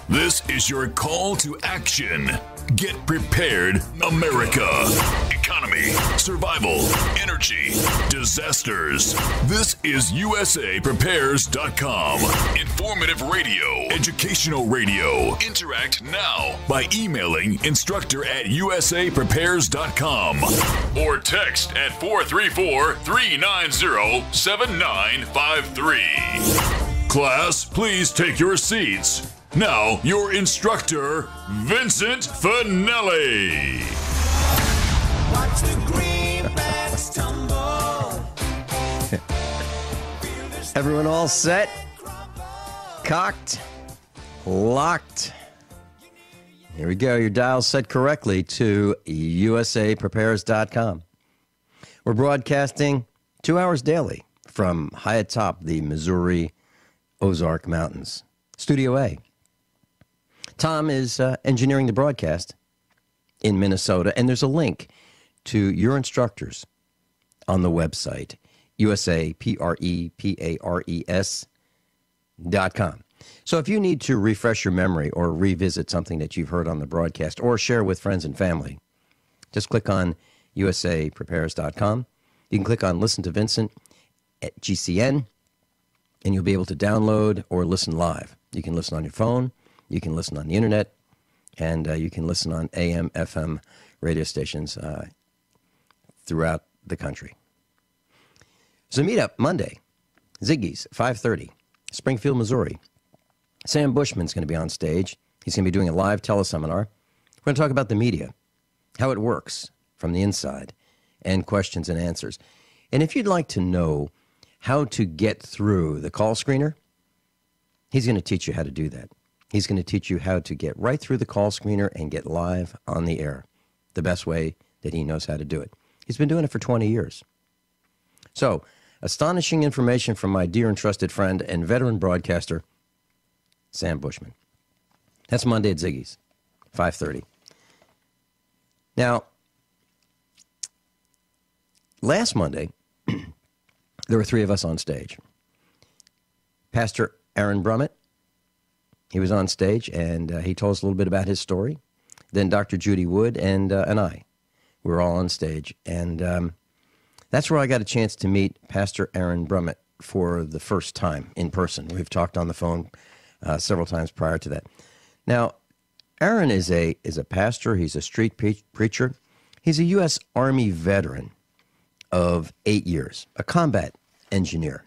This is your call to action. Get prepared, America. Economy, survival, energy, disasters. This is USAPrepares.com. Informative radio, educational radio. Interact now by emailing instructor@USAPrepares.com or text at 434-390-7953. Class, please take your seats. Now, your instructor, Vincent Finelli. Watch the greenbacks tumble. Everyone all set? Cocked? Locked? Here we go. Your dial set correctly to USAPrepares.com. We're broadcasting 2 hours daily from high atop the Missouri Ozark Mountains. Studio A. Tom is engineering the broadcast in Minnesota, and there's a link to your instructors on the website, USAPrepares.com. So if you need to refresh your memory or revisit something that you've heard on the broadcast or share with friends and family, just click on USAPrepares.com. You can click on Listen to Vincent at GCN, and you'll be able to download or listen live. You can listen on your phone. You can listen on the internet, and you can listen on AM, FM radio stations throughout the country. So meet up Monday, Ziggy's, 5:30, Springfield, Missouri. Sam Bushman's going to be on stage. He's going to be doing a live teleseminar. We're going to talk about the media, how it works from the inside, and questions and answers. And if you'd like to know how to get through the call screener, he's going to teach you how to do that. He's going to teach you how to get right through the call screener and get live on the air, the best way that he knows how to do it. He's been doing it for 20 years. So, astonishing information from my dear and trusted friend and veteran broadcaster, Sam Bushman. That's Monday at Ziggy's, 5:30. Now, last Monday, there were three of us on stage. Pastor Aaron Brummitt, he was on stage, and he told us a little bit about his story. Then Dr. Judy Wood and I were all on stage. And that's where I got a chance to meet Pastor Aaron Brummitt for the first time in person. We've talked on the phone several times prior to that. Now, Aaron is a pastor. He's a street preacher. He's a U.S. Army veteran of 8 years, a combat engineer.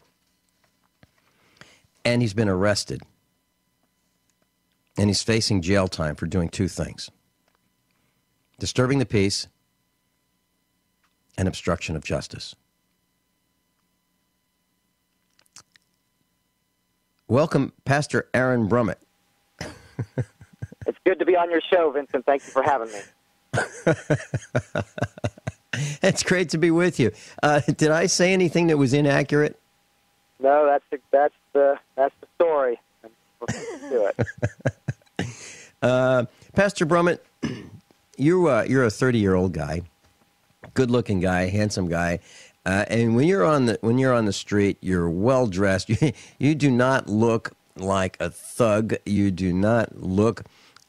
And he's been arrested. And he's facing jail time for doing two things: disturbing the peace and obstruction of justice. Welcome, Pastor Aaron Brummitt. It's good to be on your show, Vincent. Thank you for having me. It's great to be with you. Did I say anything that was inaccurate? No, that's the story. Let's do it. Pastor Brummitt, you're a 30-year-old guy, good-looking guy, handsome guy, and when you're on the street, you're well dressed. You do not look like a thug. You do not look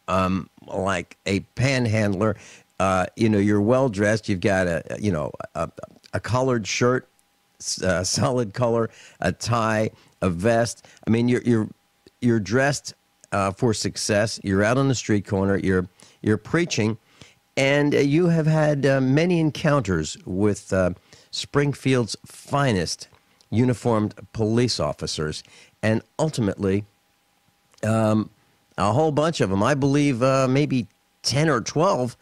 like a panhandler. You're well dressed. You've got a collared shirt, a solid color, a tie, a vest. I mean, you're dressed for success. You're out on the street corner. You're preaching, and you have had many encounters with Springfield's finest uniformed police officers, and ultimately, a whole bunch of them, I believe maybe 10 or 12,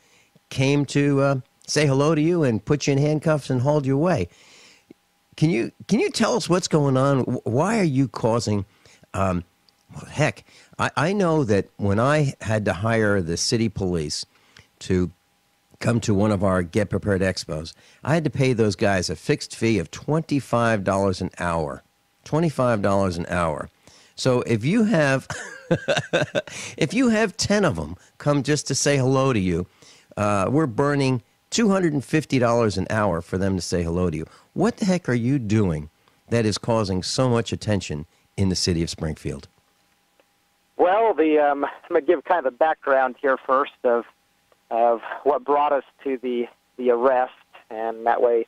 came to say hello to you and put you in handcuffs and hauled you away. Can you tell us what's going on? Why are you causing... heck, I know that when I had to hire the city police to come to one of our Get Prepared Expos, I had to pay those guys a fixed fee of $25 an hour. $25 an hour. So if you have if you have 10 of them come just to say hello to you, we're burning $250 an hour for them to say hello to you. What the heck are you doing that is causing so much attention in the city of Springfield? Well, I'm going to give kind of the background here first of what brought us to the arrest, and that way,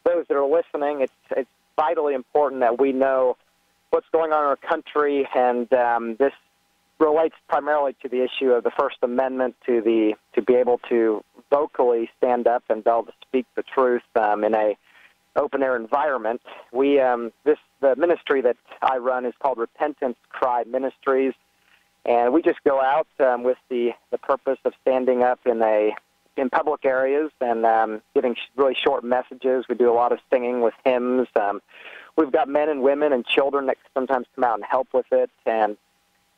those that are listening, it's vitally important that we know what's going on in our country, and this relates primarily to the issue of the First Amendment, to be able to vocally stand up and be able to speak the truth in a open air environment. The ministry that I run is called Repentance Cry Ministries, and we just go out with the purpose of standing up in public areas and giving really short messages. We do a lot of singing with hymns. We've got men and women and children that sometimes come out and help with it, and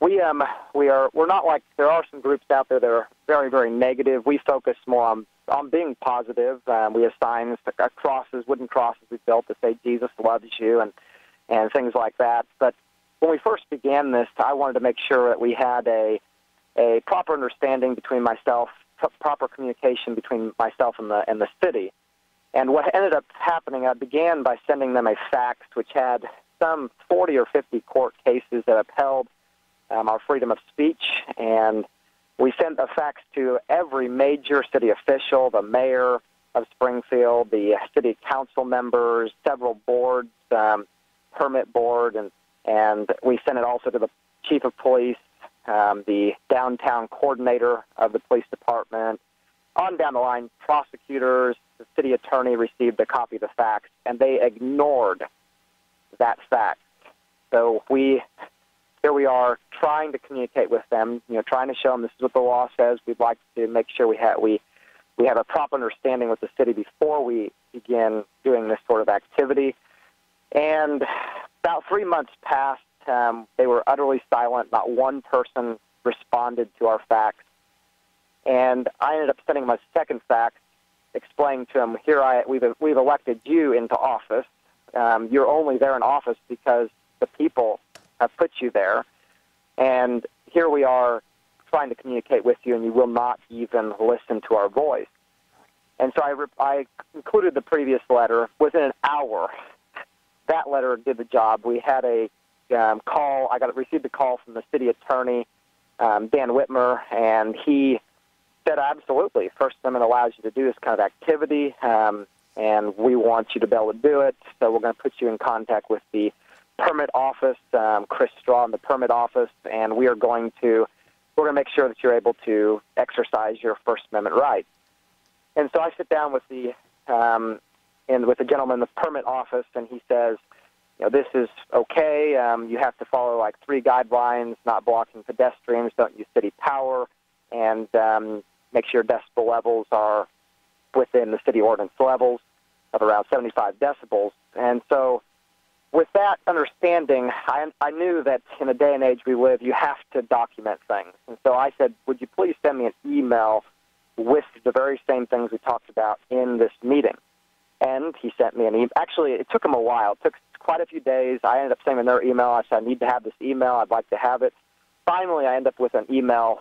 we're not like, there are some groups out there that are very, very negative. We focus more on being positive. We have signs, crosses, wooden crosses we built to say Jesus loves you and things like that. But when we first began this, I wanted to make sure that we had a proper understanding between myself, proper communication between myself and the city. And what ended up happening, I began by sending them a fax which had some 40 or 50 court cases that upheld our freedom of speech, and we sent a fax to every major city official, the mayor of Springfield, the city council members, several boards, permit board, and we sent it also to the chief of police, the downtown coordinator of the police department, on down the line, prosecutors, the city attorney received a copy of the fax, and they ignored that fax. So here we are trying to communicate with them, trying to show them this is what the law says. We'd like to make sure we have a proper understanding with the city before we begin doing this sort of activity. And about 3 months passed. They were utterly silent. Not one person responded to our fax. And I ended up sending them a second fax explaining to them, we've elected you into office. You're only there in office because the people have put you there, and here we are trying to communicate with you, and you will not even listen to our voice. And so I included the previous letter. Within an hour, that letter did the job. We had a call. I received a call from the city attorney, Dan Whitmer, and he said, absolutely, First Amendment allows you to do this kind of activity, and we want you to be able to do it, so we're going to put you in contact with the permit office, Chris Straw in the permit office, and we're going to make sure that you're able to exercise your First Amendment right. And so I sit down with the gentleman in the permit office, and he says, this is okay. You have to follow like 3 guidelines: not blocking pedestrians, don't use city power, and make sure decibel levels are within the city ordinance levels of around 75 decibels. And so, with that understanding, I knew that in the day and age we live, you have to document things. And so I said, would you please send me an email with the very same things we talked about in this meeting? And he sent me an email. Actually, it took him a while. It took quite a few days. I ended up sending their email. I said, I need to have this email. I'd like to have it. Finally, I ended up with an email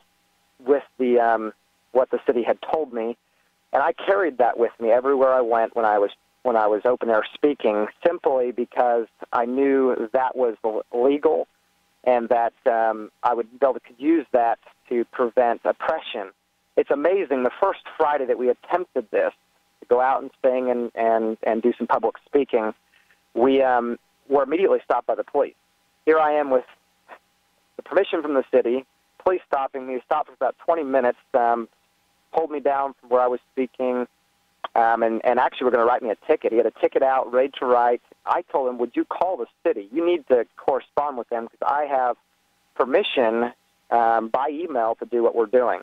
with the what the city had told me, and I carried that with me everywhere I went when I was open air speaking, simply because I knew that was legal and that I would be able to use that to prevent oppression. It's amazing. The first Friday that we attempted this, to go out and sing and do some public speaking, we were immediately stopped by the police. Here I am with the permission from the city, police stopping me, stopped for about 20 minutes, pulled me down from where I was speaking, and actually were going to write me a ticket. He had a ticket out, ready to write. I told him, would you call the city? You need to correspond with them because I have permission by email to do what we're doing.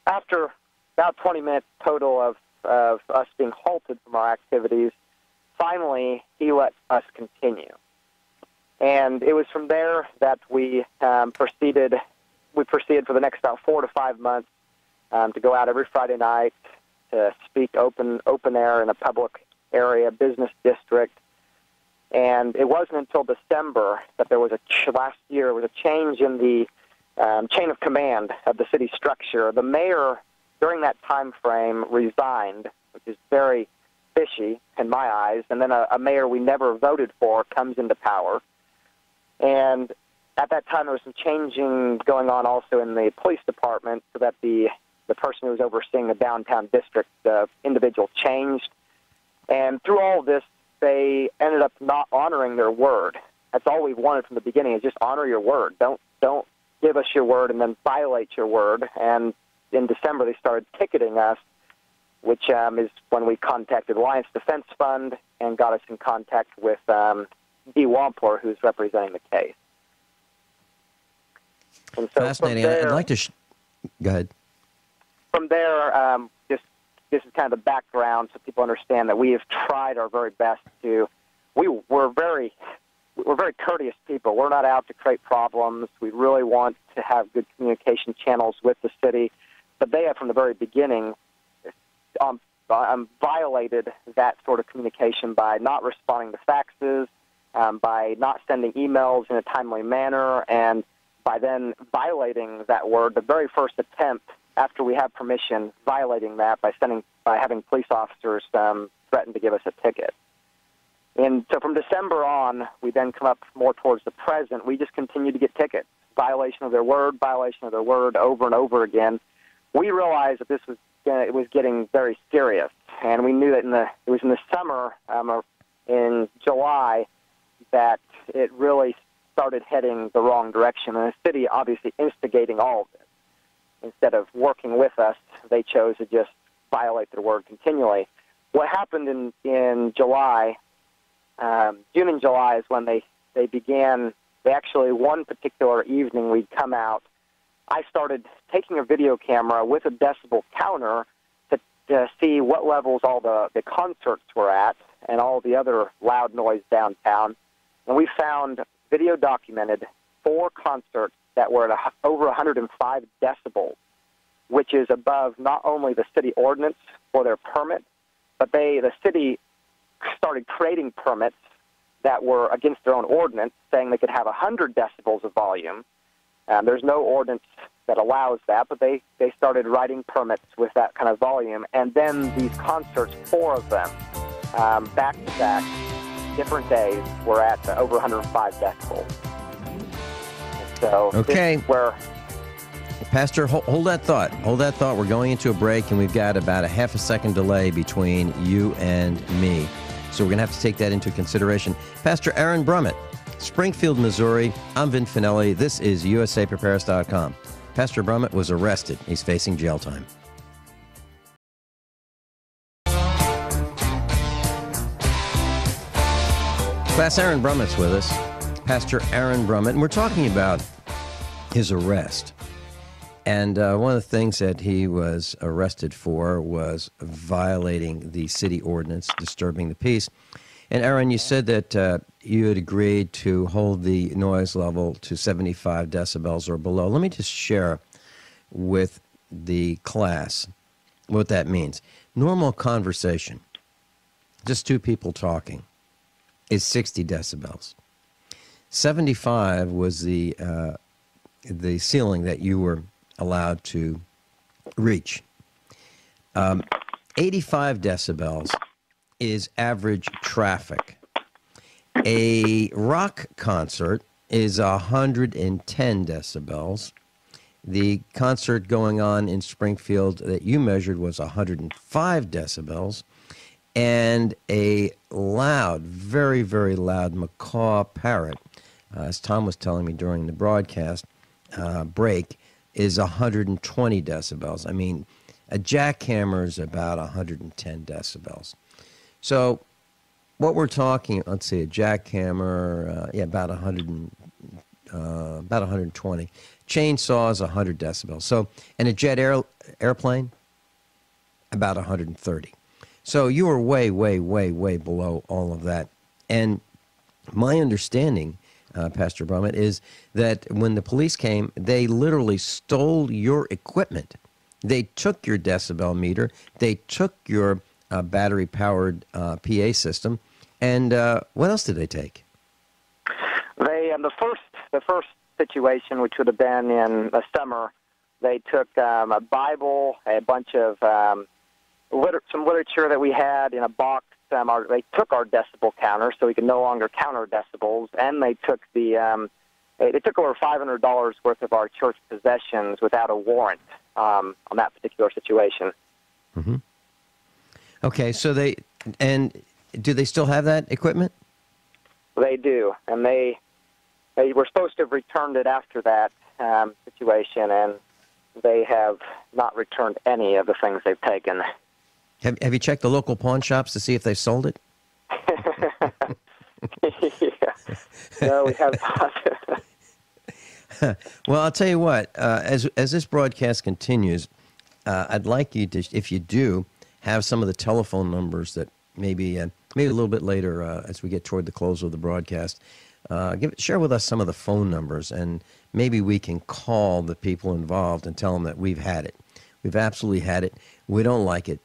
After about 20 minutes total of us being halted from our activities, finally he let us continue. And it was from there that we proceeded for the next about 4 to 5 months to go out every Friday night to speak open air in a public area, business district. And it wasn't until December that there was last year, there was a change in the chain of command of the city structure. The mayor, during that time frame, resigned, which is very fishy in my eyes. And then a mayor we never voted for comes into power. And at that time, there was some changing going on also in the police department, so that the person who was overseeing the downtown district, the individual changed. And through all of this, they ended up not honoring their word. That's all we've wanted from the beginning, is just honor your word. Don't give us your word and then violate your word. And in December, they started ticketing us, which is when we contacted Alliance Defense Fund and got us in contact with D. Wampler, who's representing the case. And so fascinating. There, I'd like to go ahead. From there, this is kind of the background so people understand that we have tried our very best to. We're very courteous people. We're not out to create problems. We really want to have good communication channels with the city, but they have from the very beginning violated that sort of communication by not responding to faxes, by not sending emails in a timely manner, and by then violating that word. The very first attempt, after we have permission, violating that by having police officers threaten to give us a ticket. And so from December on, we then come up more towards the present. We just continue to get tickets, violation of their word over and over again. We realized that it was getting very serious, and we knew that it was in the summer, in July, that it really started heading the wrong direction, and the city obviously instigating all of this. Instead of working with us, they chose to just violate their word continually. What happened in July, June and July, is when they began. They actually, one particular evening, we'd come out. I started taking a video camera with a decibel counter to see what levels all the concerts were at and all the other loud noise downtown. And we found video documented 4 concerts that were at over 105 decibels, which is above not only the city ordinance for their permit, but the city started creating permits that were against their own ordinance, saying they could have 100 decibels of volume. There's no ordinance that allows that, but they started writing permits with that kind of volume. And then these concerts, 4 of them, back-to-back, different days, were at over 105 decibels. And so okay. This is where... Pastor, hold that thought. Hold that thought. We're going into a break, and we've got about a half a second delay between you and me. So we're going to have to take that into consideration. Pastor Aaron Brummitt, Springfield, Missouri. I'm Vin Finelli. This is USAPrepares.com. Pastor Brummitt was arrested. He's facing jail time. Class, Aaron Brummitt's with us. Pastor Aaron Brummitt. And we're talking about his arrest. And one of the things that he was arrested for was violating the city ordinance, disturbing the peace. And Aaron, you said that you had agreed to hold the noise level to 75 decibels or below. Let me just share with the class what that means. Normal conversation, just 2 people talking, is 60 decibels. 75 was the ceiling that you were allowed to reach. 85 decibels is average traffic. A rock concert is 110 decibels. The concert going on in Springfield that you measured was 105 decibels. And a loud, very, very loud macaw parrot, as Tom was telling me during the broadcast break, is 120 decibels. I mean, a jackhammer is about 110 decibels. So what we're talking, let's see, a jackhammer, about 120. Chainsaw is 100 decibels. So, and a jet airplane, about 130. So you were way, way, way, way below all of that. And my understanding, Pastor Brummitt, is that when the police came, they literally stole your equipment. They took your decibel meter. They took your battery-powered PA system. And what else did they take? They the first situation, which would have been in the summer, they took a Bible, a bunch of some literature that we had in a box. They took our decibel counter, so we could no longer count our decibels, and they took the They took over $500 worth of our church possessions without a warrant on that particular situation. Mm-hmm. Okay, so do they still have that equipment? They do, and they were supposed to have returned it after that situation, and they have not returned any of the things they've taken. Have you checked the local pawn shops to see if they've sold it? Yeah. No, we have not. Well, I'll tell you what. As this broadcast continues, I'd like you to, if you do, have some of the telephone numbers that maybe a little bit later as we get toward the close of the broadcast. Share with us some of the phone numbers, and maybe we can call the people involved and tell them that we've had it. We've absolutely had it. We don't like it,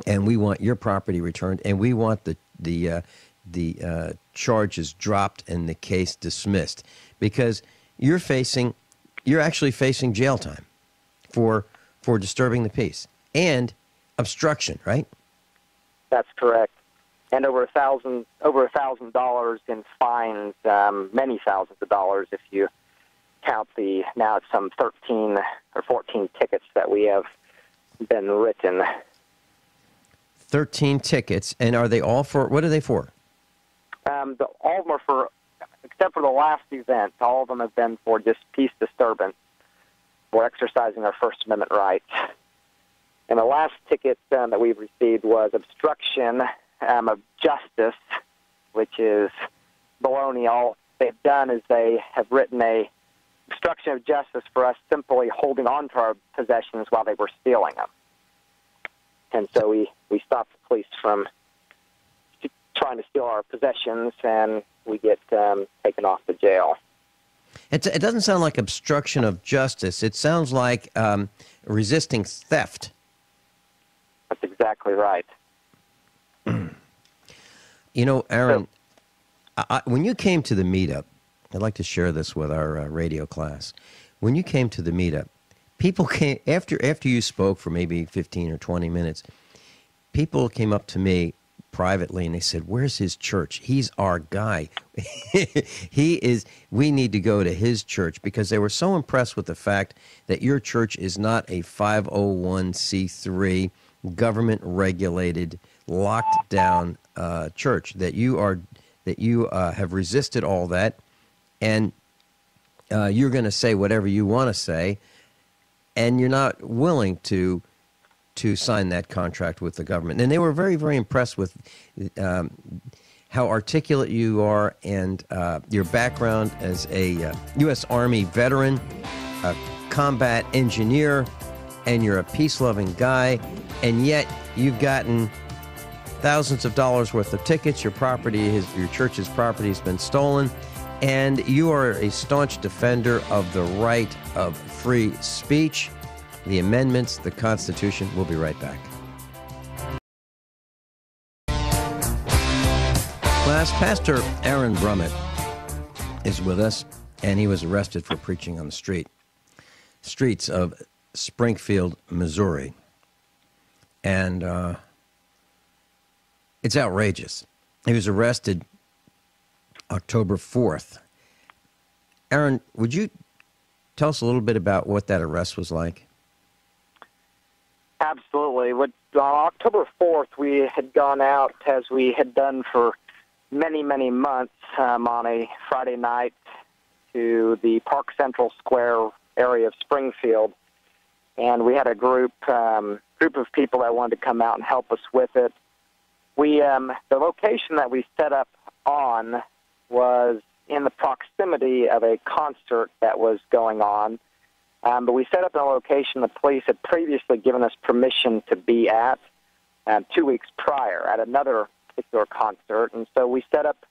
and we want your property returned, and we want the charges dropped and the case dismissed, because you're actually facing jail time for disturbing the peace and obstruction, right? That's correct. And over $1,000 in fines, many thousands of dollars if you count now it's some 13 or 14 tickets that we have been written. 13 tickets, and are they all for, what are they for? All of them are for, except for the last event, all of them have been for just peace disturbance, for exercising our First Amendment rights. And the last ticket that we've received was obstruction of justice, which is baloney. All they've done is they have written a obstruction of justice for us simply holding on to our possessions while they were stealing them. And so we stopped the police from trying to steal our possessions, and we get taken off to jail. It doesn't sound like obstruction of justice. It sounds like resisting theft. That's exactly right. You know, Aaron, when you came to the meetup, I'd like to share this with our radio class. When you came to the meetup, people came, after you spoke for maybe 15 or 20 minutes, people came up to me privately and they said, "Where's his church? He's our guy. We need to go to his church," because they were so impressed with the fact that your church is not a 501c3 government-regulated, locked-down church. That you have resisted all that, and you're going to say whatever you want to say, and you're not willing to sign that contract with the government. And they were very, very impressed with how articulate you are and your background as a U.S. Army veteran, a combat engineer, and you're a peace-loving guy, and yet you've gotten thousands of dollars worth of tickets. Your church's property has been stolen, and you are a staunch defender of the right of free speech, the amendments, the Constitution. We'll be right back. Class, Pastor Aaron Brummitt is with us, and he was arrested for preaching on the streets of Springfield, Missouri. And it's outrageous. He was arrested October 4th. Aaron, would you tell us a little bit about what that arrest was like? Absolutely. On October 4th, we had gone out, as we had done for many, many months, on a Friday night to the Park Central Square area of Springfield, and we had a group of people that wanted to come out and help us with it. The location that we set up on was in the proximity of a concert that was going on. But we set up in a location the police had previously given us permission to be at 2 weeks prior at another particular concert. And so we set up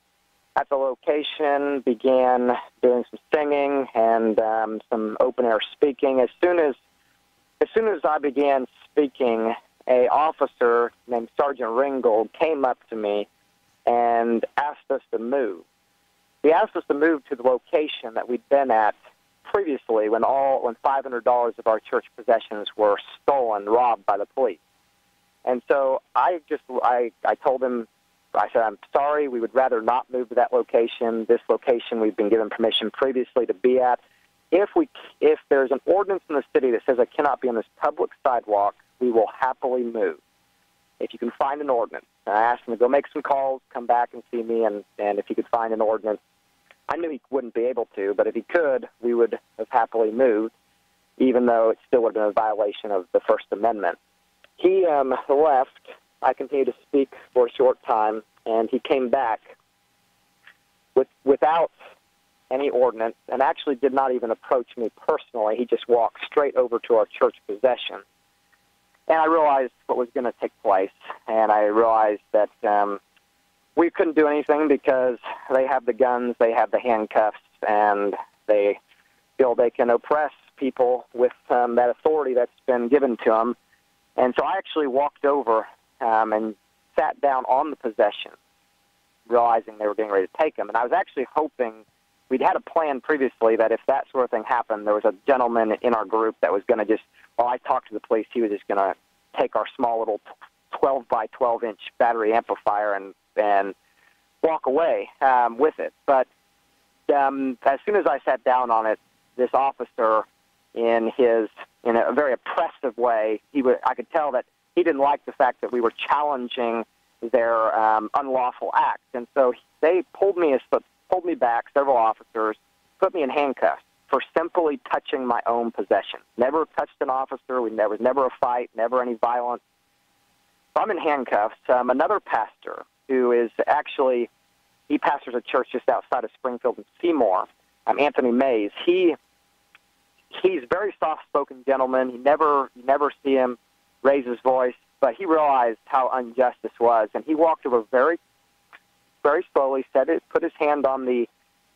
at the location, began doing some singing and some open-air speaking. As soon as I began speaking, an officer named Sergeant Ringgold came up to me and asked us to move. He asked us to move to the location that we'd been at previously when $500 of our church possessions were stolen, robbed by the police. And so I told him I said, I'm sorry, we would rather not move to that location. This location we've been given permission previously to be at. If there's an ordinance in the city that says I cannot be on this public sidewalk, we will happily move. If you can find an ordinance. And I asked him to go make some calls, come back and see me, and if he could find an ordinance. I knew he wouldn't be able to, but if he could, we would have happily moved, even though it still would have been a violation of the First Amendment. He left. I continued to speak for a short time, and he came back without any ordinance and actually did not even approach me personally. He just walked straight over to our church possession. And I realized what was going to take place, and I realized that we couldn't do anything because they have the guns, they have the handcuffs, and they feel they can oppress people with that authority that's been given to them. And so I actually walked over and sat down on the possession, realizing they were getting ready to take them. And I was actually hoping, we'd had a plan previously that if that sort of thing happened, there was a gentleman in our group that was going to just, while I talked to the police, he was just going to take our small little 12 by 12 inch battery amplifier and walk away with it. But as soon as I sat down on it, this officer, in a very oppressive way, I could tell that he didn't like the fact that we were challenging their unlawful acts, and so they pulled me back. Several officers put me in handcuffs for simply touching my own possession. Never touched an officer. There was never a fight, never any violence. So I'm in handcuffs. Another pastor who is actually, he pastors a church just outside of Springfield and Seymour, Anthony Mays. He's a very soft-spoken gentleman. You never see him raise his voice, but he realized how unjust this was, and he walked over very, very slowly, put his hand on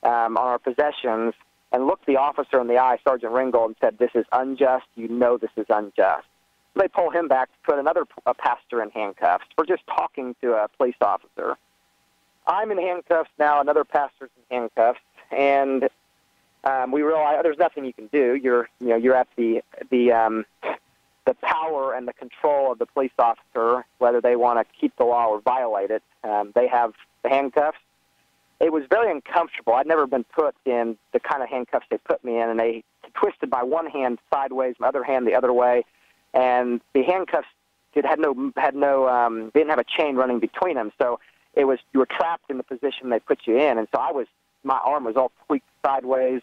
our possessions, and looked the officer in the eye, Sergeant Ringgold, and said, "This is unjust. You know this is unjust." So they pull him back to put another pastor in handcuffs for just talking to a police officer. I'm in handcuffs now. Another pastor's in handcuffs, and we realize there's nothing you can do. You're at the power and the control of the police officer, whether they want to keep the law or violate it. They have the handcuffs. It was very uncomfortable. I'd never been put in the kind of handcuffs they put me in, and they twisted my one hand sideways, my other hand the other way, and the handcuffs didn't have a chain running between them, so you were trapped in the position they put you in, and so my arm was all tweaked sideways.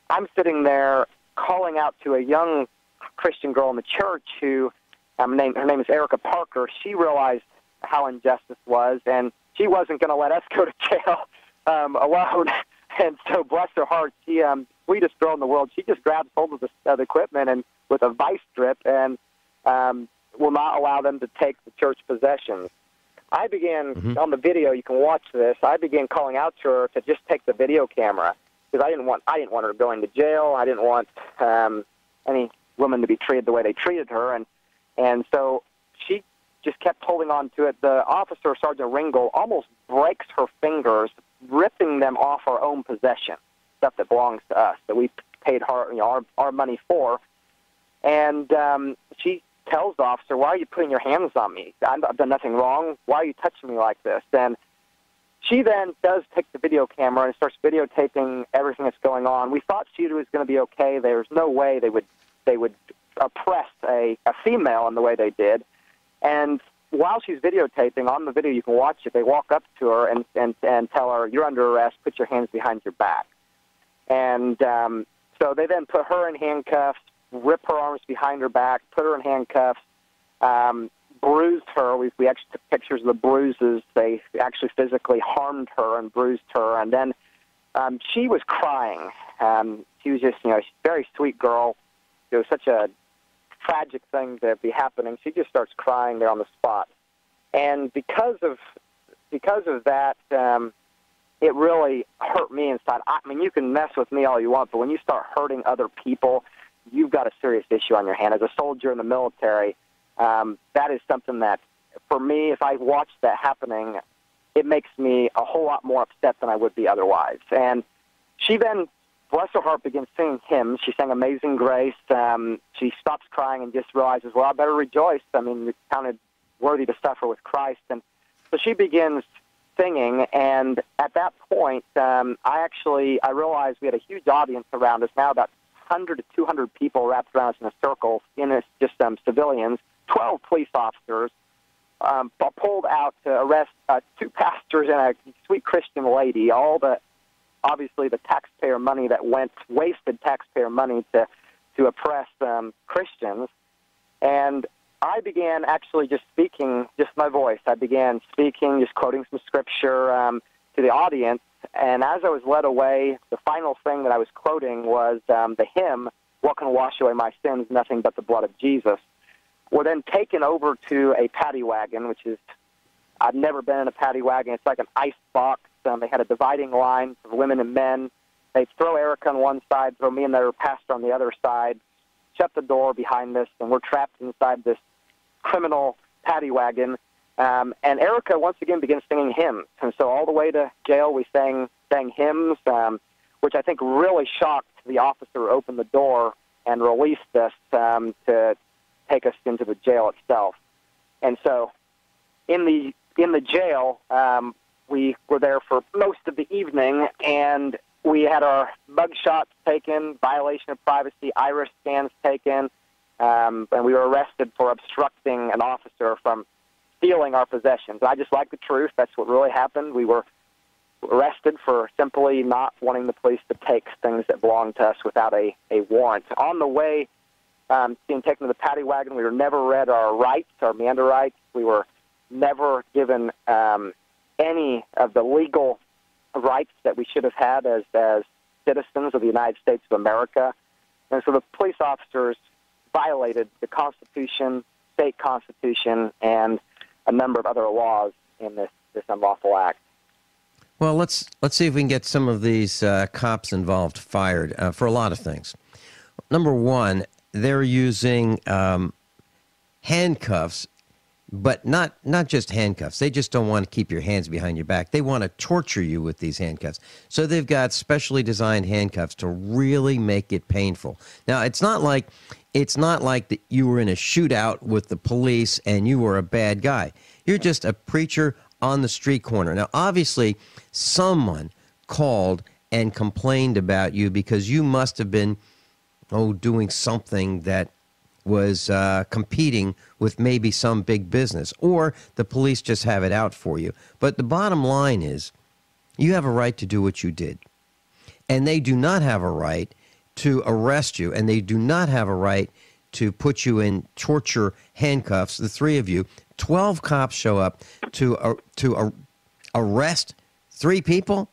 I'm sitting there calling out to a young Christian girl in the church who, her name is Erica Parker. She realized how unjust this was, and she wasn't going to let us go to jail alone. And so, bless her heart, she, sweetest girl in the world, she just grabs hold of the equipment and with a vice grip and will not allow them to take the church possessions. I began, on the video, you can watch this, I began calling out to her to just take the video camera because I didn't want her going to jail. I didn't want any woman to be treated the way they treated her. And so she just kept holding on to it. The officer, Sergeant Ringgold, almost breaks her fingers, ripping them off our own possession, stuff that belongs to us, that we paid our money for. And she tells the officer, "Why are you putting your hands on me? I've done nothing wrong. Why are you touching me like this?" And she then does take the video camera and starts videotaping everything that's going on. We thought she was going to be okay. There's no way they would oppress a female in the way they did. And while she's videotaping, on the video you can watch it, they walk up to her and tell her, "You're under arrest, put your hands behind your back." And so they then put her in handcuffs, rip her arms behind her back, put her in handcuffs, bruised her. We actually took pictures of the bruises. They actually physically harmed her and bruised her. And then she was crying. She was just, a very sweet girl. It was such a tragic thing to be happening. She just starts crying there on the spot. And because of that, it really hurt me inside. I mean, you can mess with me all you want, but when you start hurting other people, you've got a serious issue on your hand. As a soldier in the military, that is something that, for me, if I watch that happening, it makes me a whole lot more upset than I would be otherwise. And she then, bless her heart, begins singing hymns. She sang Amazing Grace. She stops crying and just realizes, well, I better rejoice. I mean, you're counted worthy to suffer with Christ. And so she begins singing, and at that point, I realized we had a huge audience around us, now about 100 to 200 people wrapped around us in a circle, just civilians, 12 police officers, pulled out to arrest two pastors and a sweet Christian lady, obviously the taxpayer money that wasted taxpayer money to oppress Christians. And I began actually just speaking, just my voice. I began speaking, just quoting some scripture to the audience. And as I was led away, the final thing that I was quoting was the hymn, "What can wash away my sins? Nothing but the blood of Jesus." We're then taken over to a paddy wagon, I've never been in a paddy wagon. It's like an ice box. They had a dividing line for women and men. They'd throw Erica on one side, throw me and their pastor on the other side, shut the door behind us, and we're trapped inside this criminal paddy wagon. And Erica once again begins singing hymns. And so all the way to jail, we sang hymns, which I think really shocked the officer who opened the door and released us to take us into the jail itself. And so in the jail, we were there for most of the evening, and we had our mug shots taken, violation of privacy, iris scans taken, and we were arrested for obstructing an officer from stealing our possessions. I just like the truth. That's what really happened. We were arrested for simply not wanting the police to take things that belonged to us without a warrant. On the way, being taken to the paddy wagon, we were never read our rights, our Meander rights. We were never given any of the legal rights that we should have had as citizens of the United States of America. And so the police officers violated the Constitution, state constitution, and a number of other laws in this unlawful act. Well, let's see if we can get some of these cops involved fired for a lot of things. Number one, they're using handcuffs, but not just handcuffs. They just don't want to keep your hands behind your back. They want to torture you with these handcuffs. So they've got specially designed handcuffs to really make it painful. Now, it's not like that you were in a shootout with the police and you were a bad guy. You're just a preacher on the street corner. Now, obviously, someone called and complained about you because you must have been doing something that was competing with maybe some big business, or the police just have it out for you. But the bottom line is, you have a right to do what you did. And they do not have a right to arrest you, and they do not have a right to put you in torture handcuffs, the three of you. 12 cops show up to arrest 3 people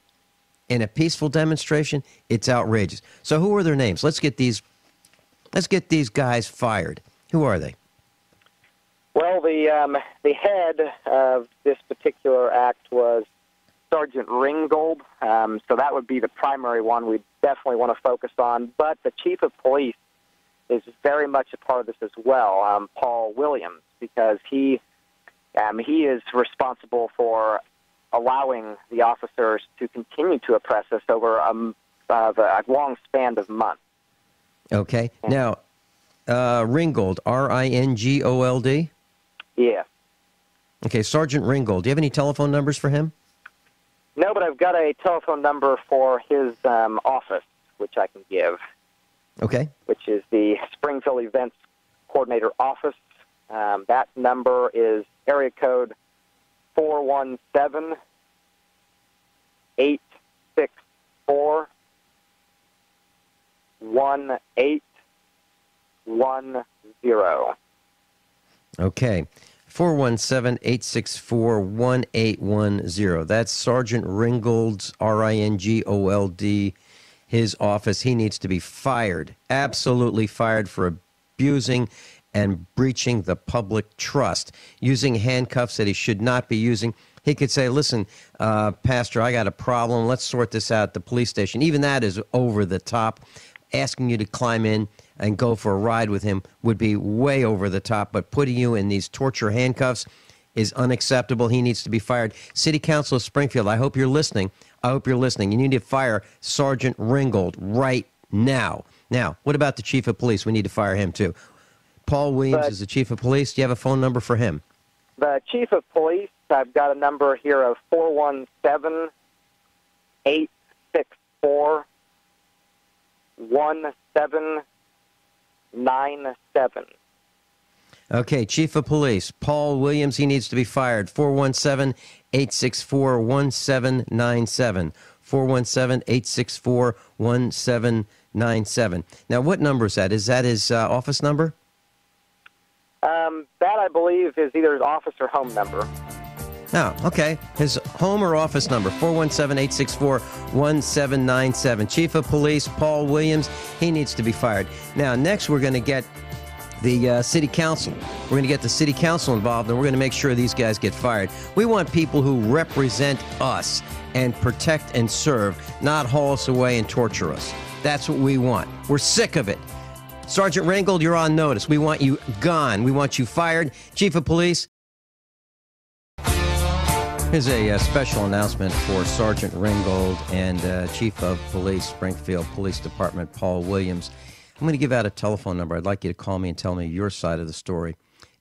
in a peaceful demonstration. It's outrageous. So who are their names? Let's get these guys fired. Who are they? Well, the head of this particular act was Sergeant Ringgold, so that would be the primary one we definitely want to focus on. But the chief of police is very much a part of this as well, Paul Williams, because he is responsible for allowing the officers to continue to oppress us over a long span of months. Okay. Now, Ringgold, Ringgold? Yeah. Okay, Sergeant Ringgold. Do you have any telephone numbers for him? No, but I've got a telephone number for his office, which I can give. Okay. Which is the Springfield Events Coordinator office. That number is area code 417-864-1810. Okay. 417-864-1810. That's Sergeant Ringgold's, Ringold, his office. He needs to be fired, absolutely fired, for abusing and breaching the public trust, using handcuffs that he should not be using. He could say, listen, Pastor, I got a problem. Let's sort this out at the police station. Even that is over the top. Asking you to climb in and go for a ride with him would be way over the top, but putting you in these torture handcuffs is unacceptable. He needs to be fired. City Council of Springfield, I hope you're listening. You need to fire Sergeant Ringgold right now. Now, what about the chief of police? We need to fire him too. Paul Williams is the chief of police. Do you have a phone number for him? The chief of police I've got a number here of 417-864-1797. Okay, Chief of Police, Paul Williams, he needs to be fired. 417-864-1797. 417-864-1797. Now, what number is that? Is that his office number? That, I believe, is either his office or home number. Oh, okay. His home or office number, 417-864-1797. Chief of Police, Paul Williams, he needs to be fired. Now, next we're going to get the city council. We're going to get the city council involved, and we're going to make sure these guys get fired. We want people who represent us and protect and serve, not haul us away and torture us. That's what we want. We're sick of it. Sergeant Ringgold, you're on notice. We want you gone. We want you fired. Chief of Police. Here's a special announcement for Sergeant Ringgold and Chief of Police, Springfield Police Department, Paul Williams. I'm going to give out a telephone number. I'd like you to call me and tell me your side of the story.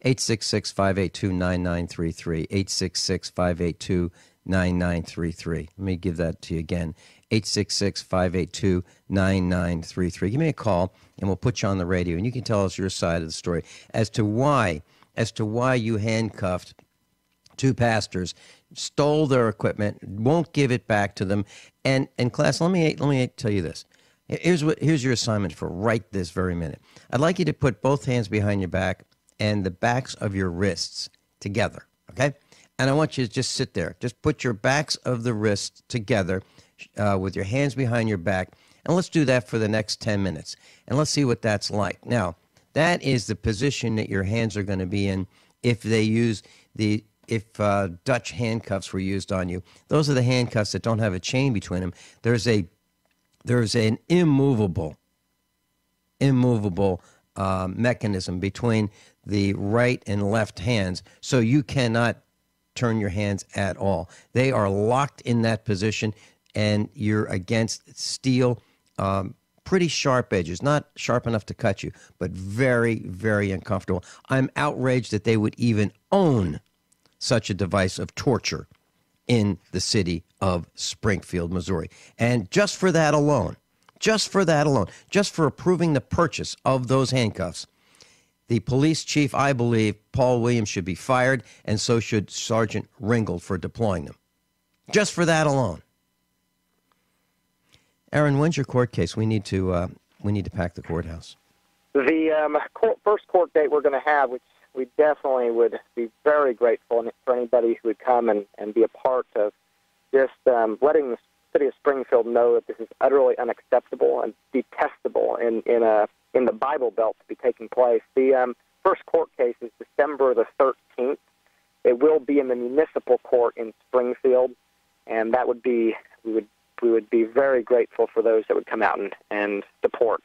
866-582-9933. 866-582-9933. Let me give that to you again. 866-582-9933. Give me a call, and we'll put you on the radio, and you can tell us your side of the story as to why you handcuffed two pastors, stole their equipment, won't give it back to them. And class, let me tell you this. Here's your assignment for right this very minute. I'd like you to put both hands behind your back and the backs of your wrists together, okay? And I want you to just sit there. Just put your backs of the wrists together with your hands behind your back, and let's do that for the next 10 minutes. And let's see what that's like. Now, that is the position that your hands are going to be in if Dutch handcuffs were used on you. Those are the handcuffs that don't have a chain between them. There's an immovable mechanism between the right and left hands, so you cannot turn your hands at all. They are locked in that position, and you're against steel, pretty sharp edges, not sharp enough to cut you, but very, very uncomfortable. I'm outraged that they would even own such a device of torture in the city of Springfield, Missouri. And just for that alone, just for approving the purchase of those handcuffs, the police chief, I believe, Paul Williams, should be fired, and so should Sergeant Ringgold for deploying them. Just for that alone. Aaron, when's your court case? We need to pack the courthouse. The first court date we're going to have, which we definitely would be very grateful for anybody who would come and be a part of just letting the city of Springfield know that this is utterly unacceptable and detestable in the Bible Belt to be taking place. The first court case is December the 13th. It will be in the municipal court in Springfield, and that would be we would be very grateful for those that would come out and support.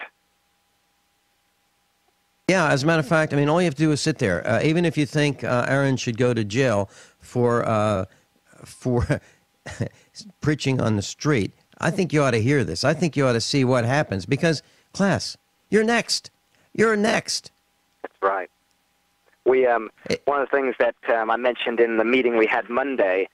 Yeah, as a matter of fact, I mean, all you have to do is sit there. Even if you think Aaron should go to jail for preaching on the street, I think you ought to hear this. I think you ought to see what happens because, class, you're next. You're next. That's right. We one of the things that I mentioned in the meeting we had Monday,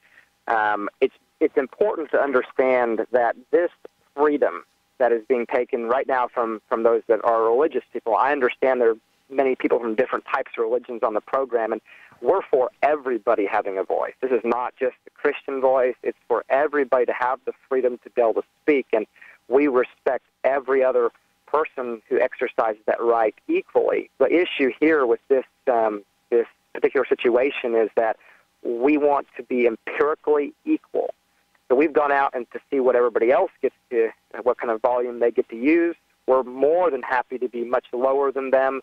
it's important to understand that this freedom that is being taken right now from those that are religious people. I understand there are many people from different types of religions on the program, and we're for everybody having a voice. This is not just the Christian voice. It's for everybody to have the freedom to be able to speak, and we respect every other person who exercises that right equally. The issue here with this particular situation is that we want to be empirically equal. So we've gone out and to see what everybody else gets to, what kind of volume they get to use. We're more than happy to be much lower than them,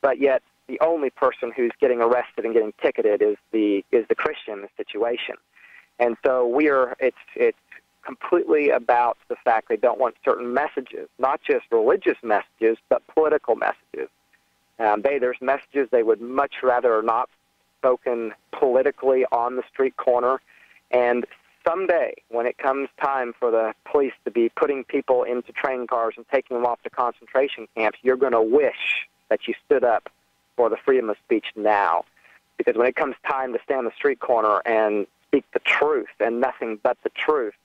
but yet the only person who's getting arrested and getting ticketed is the Christian in the situation. And so it's completely about the fact they don't want certain messages, not just religious messages, but political messages. There's messages they would much rather not spoken politically on the street corner. And someday, when it comes time for the police to be putting people into train cars and taking them off to concentration camps, you're going to wish that you stood up for the freedom of speech now, Because when it comes time to stand on the street corner and speak the truth and nothing but the truth,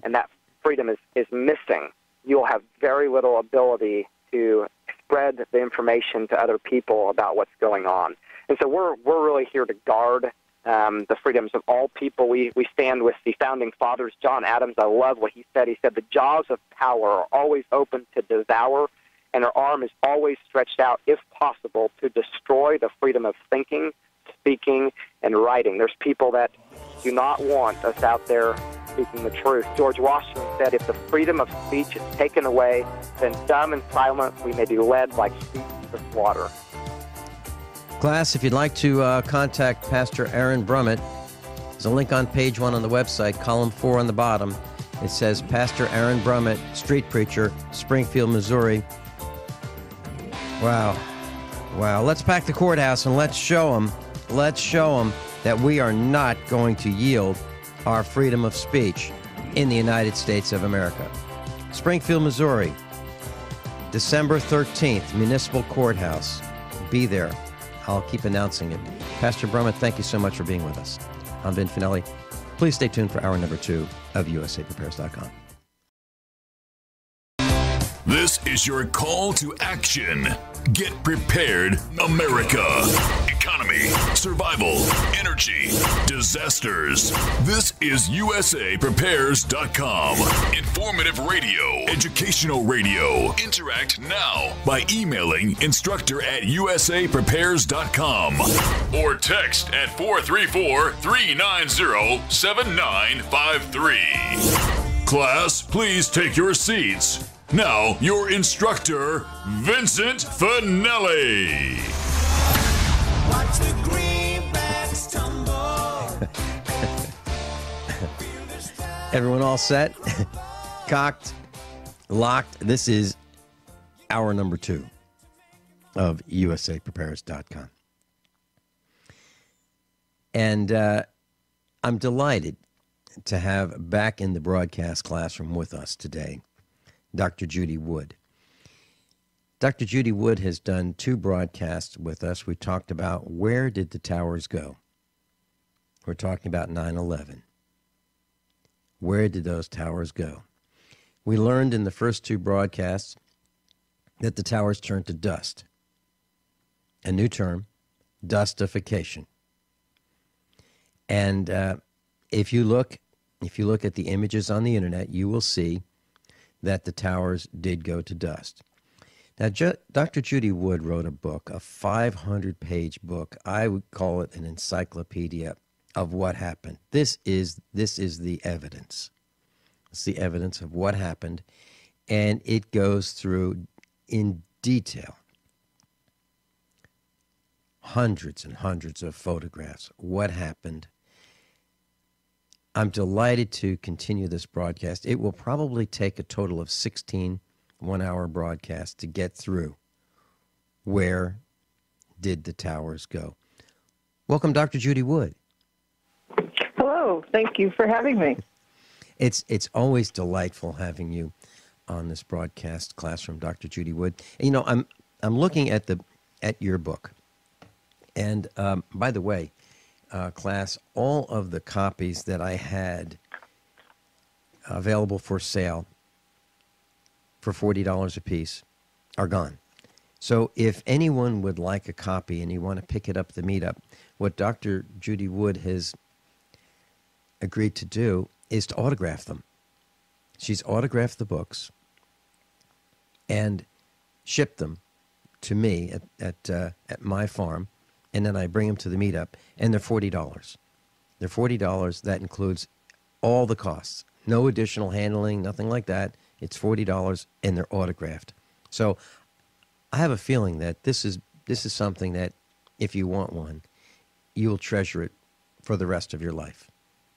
and that freedom is missing, you'll have very little ability to spread the information to other people about what's going on. And so we're really here to guard the freedoms of all people. We stand with the founding fathers. John Adams, I love what he said. He said, the jaws of power are always open to devour, and her arm is always stretched out, if possible, to destroy the freedom of thinking, speaking, and writing. There's people that do not want us out there speaking the truth. George Washington said, if the freedom of speech is taken away, then dumb and silent we may be led like sheep to slaughter. Class, if you'd like to contact Pastor Aaron Brummitt, there's a link on page 1 on the website, column 4 on the bottom. It says, Pastor Aaron Brummitt, street preacher, Springfield, Missouri. Wow. Wow. Let's pack the courthouse and let's show them that we are not going to yield our freedom of speech in the United States of America. Springfield, Missouri, December 13th, Municipal Courthouse. Be there. I'll keep announcing it. Pastor Brummitt, thank you so much for being with us. I'm Vin Finelli. Please stay tuned for hour number 2 of USAPrepares.com. This is your call to action. Get prepared, America. Economy, survival, energy, disasters. This is USAPrepares.com. Informative radio, educational radio. Interact now by emailing instructor@USAPrepares.com or text at 434-390-7953. Class, please take your seats. Now, your instructor, Vincent Finelli. Watch the greenbacks tumble. Everyone all set? Cocked? Locked? This is hour number 2 of USAPrepares.com. And I'm delighted to have back in the broadcast classroom with us today Dr. Judy Wood. Dr. Judy Wood has done 2 broadcasts with us. We talked about where did the towers go. We're talking about 9/11. Where did those towers go? We learned in the first 2 broadcasts that the towers turned to dust. A new term, dustification. And if you look at the images on the internet, you will see that the towers did go to dust. Now, Dr. Judy Wood wrote a book, a 500-page book. I would call it an encyclopedia of what happened. This is the evidence. It's the evidence of what happened, and it goes through in detail hundreds and hundreds of photographs, what happened. I'm delighted to continue this broadcast. It will probably take a total of 16 one-hour broadcasts to get through where did the towers go. Welcome, Dr. Judy Wood. Hello. Thank you for having me. It's always delightful having you on this broadcast classroom, Dr. Judy Wood. You know, I'm looking at your book, and by the way, class, all of the copies that I had available for sale for $40 a piece are gone. So if anyone would like a copy and you want to pick it up at the meetup, what Dr. Judy Wood has agreed to do is to autograph them. She's autographed the books and shipped them to me at my farm, and then I bring them to the meetup, and they're $40. They're $40. That includes all the costs. No additional handling, nothing like that. It's $40, and they're autographed. So I have a feeling that this is something that, if you want one, you'll treasure it for the rest of your life,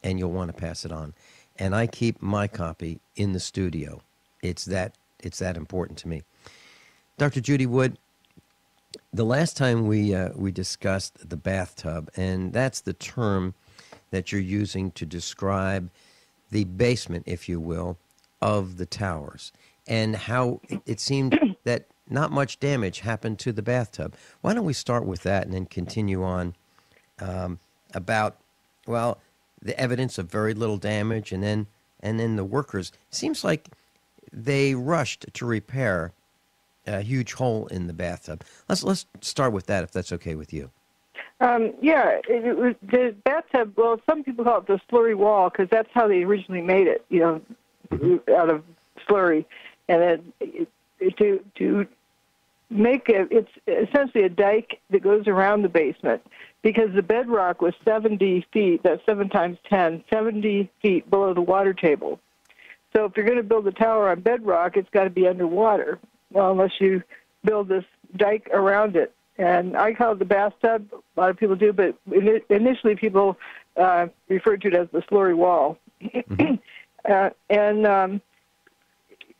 and you'll want to pass it on. And I keep my copy in the studio. It's that important to me. Dr. Judy Wood, the last time we discussed the bathtub, and that's the term that you're using to describe the basement, if you will, of the towers, and how it seemed that not much damage happened to the bathtub. Why don't we start with that and then continue on about, well, the evidence of very little damage, and then the workers. Seems like they rushed to repair a huge hole in the bathtub. Let's start with that, if that's okay with you. Yeah, it was the bathtub. Well, some people call it the slurry wall because that's how they originally made it. Out of slurry, and then to make it, it's essentially a dike that goes around the basement because the bedrock was 70 feet. That's 7 times 10, 70 feet below the water table. So if you're going to build a tower on bedrock, it's got to be underwater. Well, unless you build this dike around it. And I call it the bathtub. A lot of people do, but initially people referred to it as the slurry wall.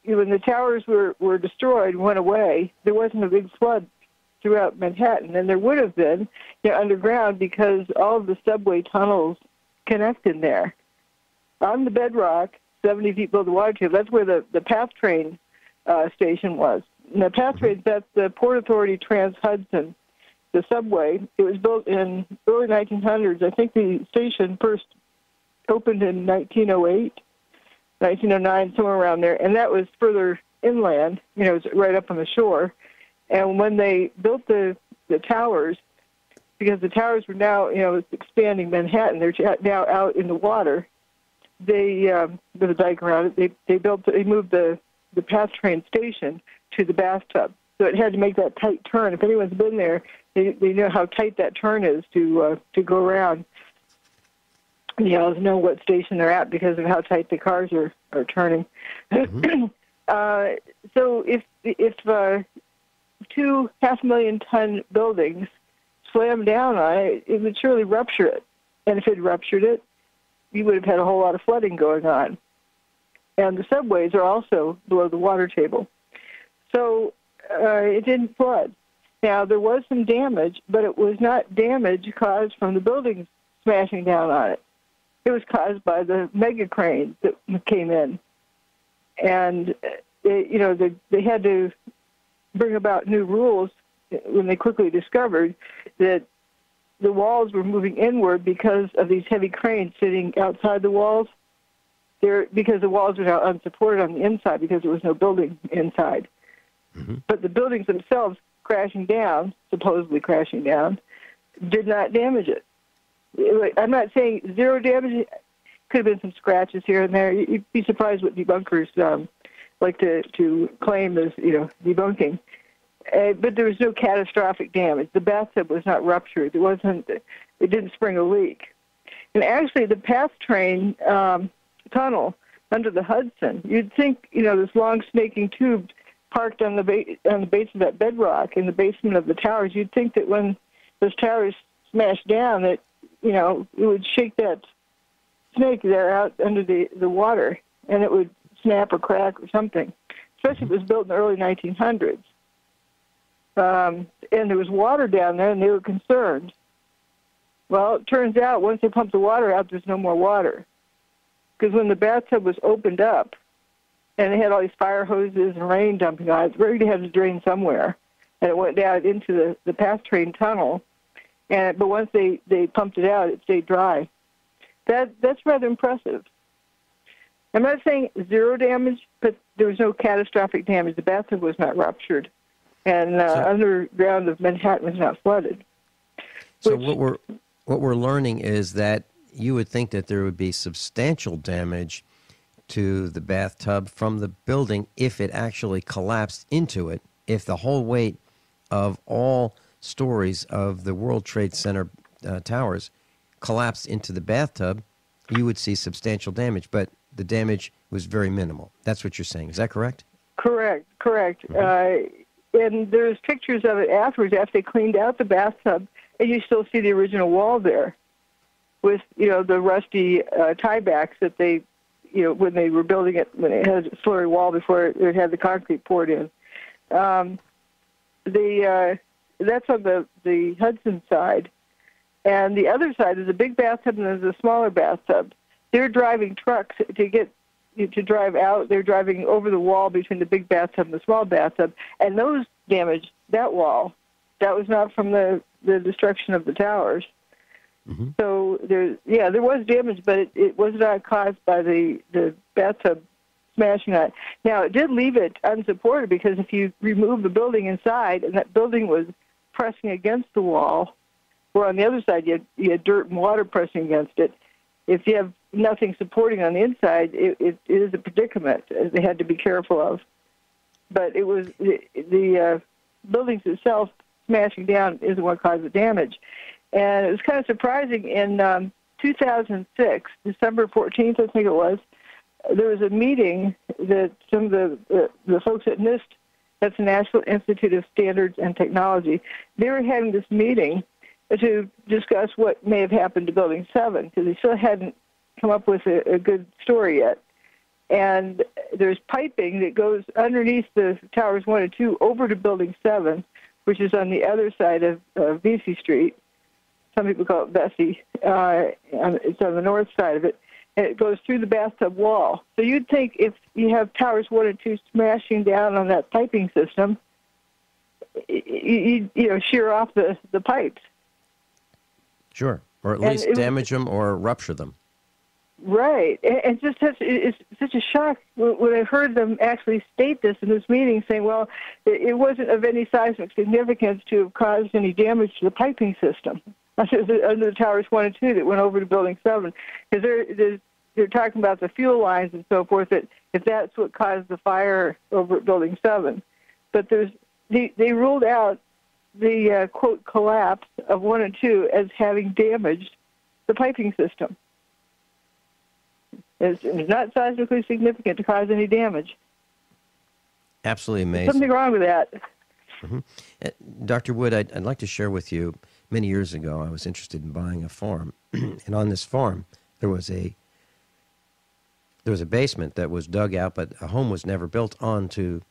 When the towers were destroyed, went away, there wasn't a big flood throughout Manhattan, and there would have been underground because all of the subway tunnels connect in there. On the bedrock, 70 feet below the water table, that's where the PATH train station was. And the PATH train, that's the Port Authority Trans-Hudson, the subway. It was built in early 1900s. I think the station first opened in 1908, 1909, somewhere around there. And that was further inland, it was right up on the shore. And when they built the towers, because the towers were now, expanding Manhattan, they're now out in the water, they, with a dike around it, they moved the PATH train station to the bathtub. So it had to make that tight turn. If anyone's been there, they know how tight that turn is to go around. Know what station they're at because of how tight the cars are turning. Mm-hmm. So if 2 500,000-ton buildings slammed down on it, it would surely rupture it. And if it ruptured it, you would have had a whole lot of flooding going on. And the subways are also below the water table. So it didn't flood. Now, there was some damage, but it was not damage caused from the buildings smashing down on it. It was caused by the mega cranes that came in. And, they had to bring about new rules when they quickly discovered that the walls were moving inward because of these heavy cranes sitting outside the walls. Because the walls were now unsupported on the inside because there was no building inside. Mm-hmm. But the buildings themselves supposedly crashing down, did not damage it. I'm not saying zero damage. Could have been some scratches here and there. You'd be surprised what debunkers like to claim as, debunking. But there was no catastrophic damage. The bathtub was not ruptured. It didn't spring a leak. And actually, the PATH train tunnel under the Hudson, you'd think, this long snaking tube parked on the base of that bedrock in the basement of the towers, you'd think that when those towers smashed down that, it would shake that snake there out under the water, and it would snap or crack or something, especially if it was built in the early 1900s. And there was water down there, and they were concerned. Well, it turns out once they pumped the water out, there's no more water. Because when the bathtub was opened up, and they had all these fire hoses and rain dumping on it, it's ready to have to drain somewhere. And it went down into the PATH train tunnel. But once they pumped it out, it stayed dry. That's rather impressive. I'm not saying zero damage, but there was no catastrophic damage. The bathtub was not ruptured. And underground of Manhattan was not flooded. So what we're learning is that you would think that there would be substantial damage to the bathtub from the building if it actually collapsed into it. If the whole weight of all stories of the World Trade Center towers collapsed into the bathtub, you would see substantial damage. But the damage was very minimal. That's what you're saying. Is that correct? Correct. Mm-hmm. And there's pictures of it afterwards, after they cleaned out the bathtub, and you still see the original wall there with, the rusty tiebacks that they, when they were building it, when it had a slurry wall before it had the concrete poured in. That's on the Hudson side. And the other side is a big bathtub and there's a smaller bathtub. They're driving trucks to drive out. They're driving over the wall between the big bathtub and the small bathtub, and those damaged that wall. That was not from the destruction of the towers. So there was damage, but it was not caused by the bathtub smashing on it. Now, it did leave it unsupported because if you remove the building inside and that building was pressing against the wall, where on the other side you had dirt and water pressing against it, if you have nothing supporting on the inside, it is a predicament they had to be careful of. But it was the buildings itself smashing down isn't what caused the damage. And it was kind of surprising. In 2006, December 14th, I think it was, there was a meeting that some of the folks at NIST, that's the National Institute of Standards and Technology, they were having this meeting to discuss what may have happened to Building 7, because they still hadn't come up with a good story yet. And there's piping that goes underneath the Towers 1 and 2 over to Building 7, which is on the other side of Vesey Street. Some people call it Vesey. It's on the north side of it. And it goes through the bathtub wall. So you'd think if you have Towers 1 and 2 smashing down on that piping system, you shear off the pipes. Sure. Or at least damage them or rupture them. Right. And just it's such a shock when I heard them actually state this in this meeting, saying, well, it wasn't of any seismic significance to have caused any damage to the piping system under the Towers 1 and 2 that went over to Building 7. Because they're talking about the fuel lines and so forth, that if that's what caused the fire over at Building 7. But they ruled out the, quote, collapse of 1 and 2 as having damaged the piping system. It's not seismically significant to cause any damage. Absolutely amazing. There's something wrong with that. Dr. Wood, I'd like to share with you, many years ago, I was interested in buying a farm. And on this farm, there was a basement that was dug out, but a home was never built onto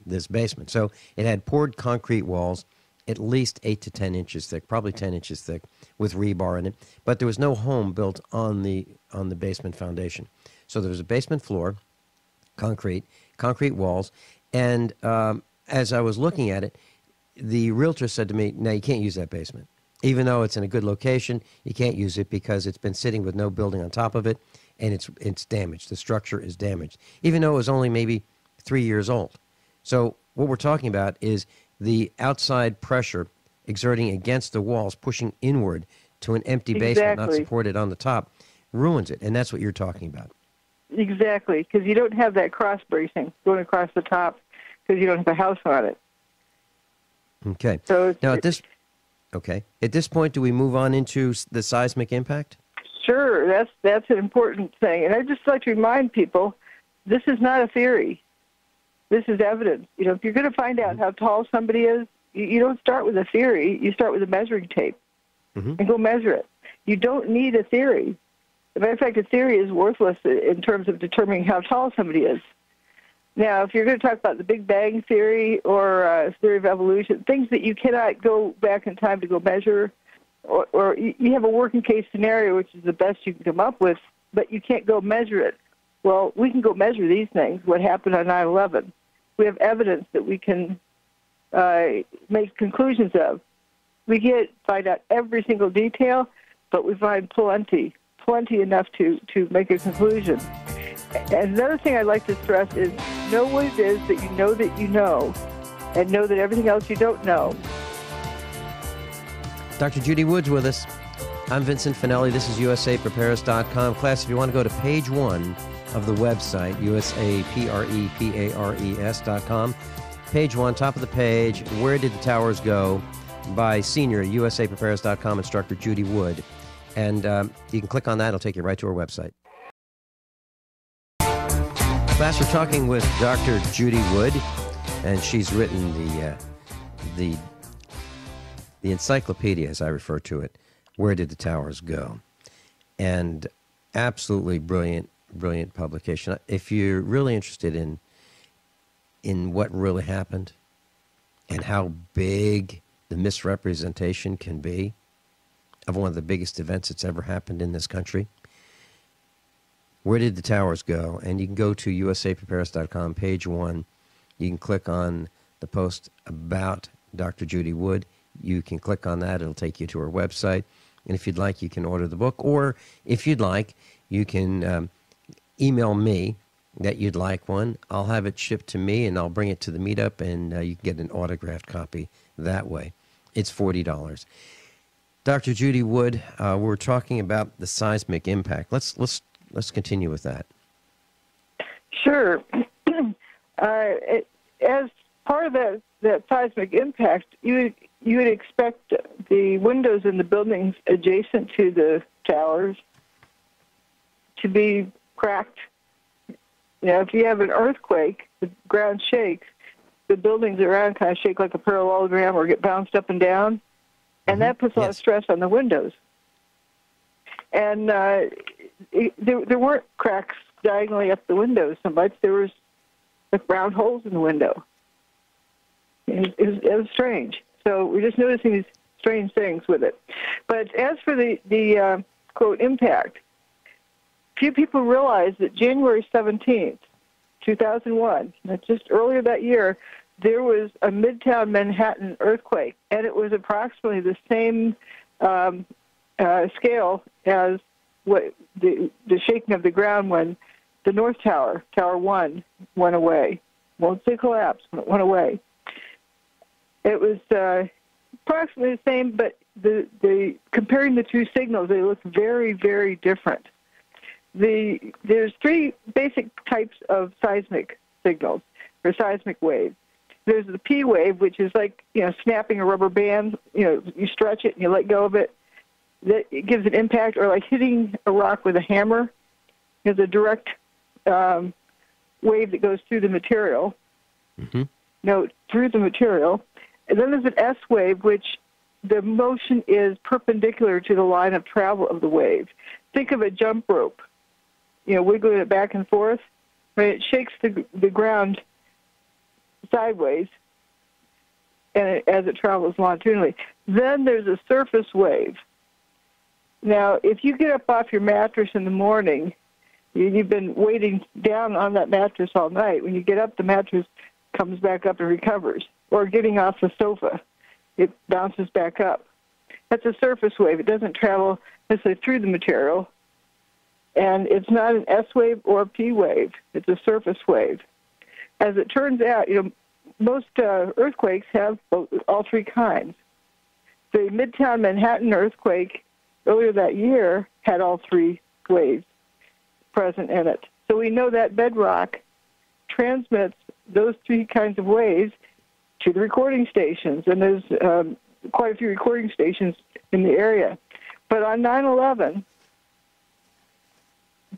this basement. So it had poured concrete walls, at least 8 to 10 inches thick, probably 10 inches thick, with rebar in it. But there was no home built on the basement foundation. So there was a basement floor, concrete walls, and as I was looking at it, the realtor said to me, "No, you can't use that basement. Even though it's in a good location, you can't use it because it's been sitting with no building on top of it, and it's damaged. The structure is damaged, even though it was only maybe 3 years old." So what we're talking about is the outside pressure exerting against the walls, pushing inward to an empty basement, not supported on the top, ruins it. And that's what you're talking about. Exactly, because you don't have that cross bracing going across the top because you don't have a house on it. Okay. So now at this point, do we move on into the seismic impact? Sure, that's an important thing. And I'd just like to remind people, this is not a theory. This is evidence. If you're going to find out how tall somebody is, you don't start with a theory. You start with a measuring tape and go measure it. You don't need a theory. As a matter of fact, a theory is worthless in terms of determining how tall somebody is. Now, if you're going to talk about the Big Bang theory or theory of evolution, things that you cannot go back in time to go measure, or you have a working case scenario, which is the best you can come up with, but you can't go measure it. Well, we can go measure these things, what happened on 9/11. We have evidence that we can make conclusions of. We can't find out every single detail, but we find plenty enough to make a conclusion. And another thing I'd like to stress is know what it is that you know, and know that everything else you don't know. Dr. Judy Wood's with us. I'm Vincent Finelli. This is USAPrepares.com. Class, if you want to go to page 1 of the website, USAPrepares.com. Page 1, top of the page, Where Did the Towers Go? By senior USAPrepares.com instructor Judy Wood. And you can click on that. It'll take you right to our website. Class, we're talking with Dr. Judy Wood, and she's written the encyclopedia, as I refer to it, Where Did the Towers Go? And absolutely brilliant publication. If you're really interested in what really happened and how big the misrepresentation can be of one of the biggest events that's ever happened in this country, Where Did the Towers Go? And you can go to USAPrepares.com, page 1. You can click on the post about Dr. Judy Wood. You can click on that. It'll take you to her website. And if you'd like, you can order the book. Or if you'd like, you can email me that you'd like one. I'll have it shipped to me, and I'll bring it to the meetup, and you can get an autographed copy that way. It's $40. Dr. Judy Wood, we're talking about the seismic impact. Let's continue with that. Sure. As part of that seismic impact, you would expect the windows in the buildings adjacent to the towers to be cracked. If you have an earthquake, the ground shakes, the buildings around kind of shake like a parallelogram or get bounced up and down, and that puts a lot of stress on the windows. And there weren't cracks diagonally up the windows so much. There was like round holes in the window. It was strange. So we're just noticing these strange things with it. But as for the quote, impact, few people realize that January 17th, 2001, just earlier that year, there was a Midtown Manhattan earthquake, and it was approximately the same scale as what the shaking of the ground when the North Tower, Tower 1, went away. Won't say collapsed, but it went away. It was approximately the same, but the comparing the two signals, they look very, very different. There's three basic types of seismic signals, or seismic waves. There's the P wave, which is like, snapping a rubber band. You stretch it and you let go of it. It gives an impact, or like hitting a rock with a hammer. There's a direct wave that goes through the material. Mm-hmm. Through the material. And then there's an S wave, which the motion is perpendicular to the line of travel of the wave. Think of a jump rope, wiggling it back and forth. Right? It shakes the ground sideways and as it travels longitudinally. Then there's a surface wave. Now, if you get up off your mattress in the morning, you've been waiting down on that mattress all night. When you get up, the mattress comes back up and recovers. Or getting off the sofa, it bounces back up. That's a surface wave. It doesn't travel necessarily through the material. And it's not an S wave or a P wave. It's a surface wave. As it turns out, most earthquakes have all three kinds. The Midtown Manhattan earthquake earlier that year had all three waves present in it. So we know that bedrock transmits those three kinds of waves to the recording stations, and there's quite a few recording stations in the area. But on 9/11,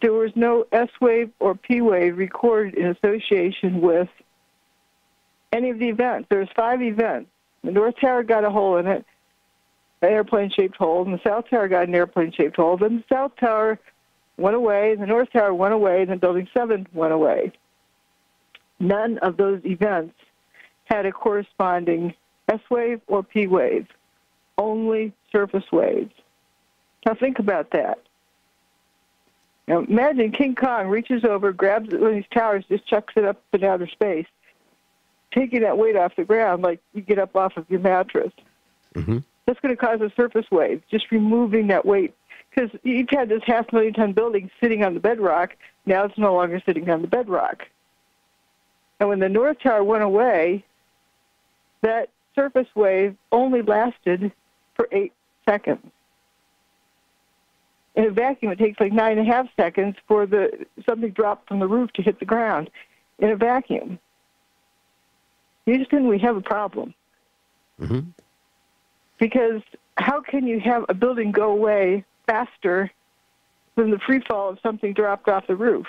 there was no S wave or P wave recorded in association with any of the events. There's 5 events. The North Tower got a hole in it, an airplane-shaped hole, and the South Tower got an airplane-shaped hole. Then the South Tower went away, the North Tower went away, and then Building 7 went away. None of those events had a corresponding S wave or P wave, only surface waves. Now think about that. Imagine King Kong reaches over, grabs one of these towers, just chucks it up in outer space, taking that weight off the ground like you get up off of your mattress. Mm-hmm. That's going to cause a surface wave, just removing that weight. Because you've had this 500,000-ton building sitting on the bedrock, now it's no longer sitting on the bedrock. And when the North Tower went away, that surface wave only lasted for 8 seconds. In a vacuum, it takes like 9.5 seconds for something dropped from the roof to hit the ground in a vacuum. Houston, we have a problem. Mm-hmm. Because how can you have a building go away faster than the free fall of something dropped off the roof?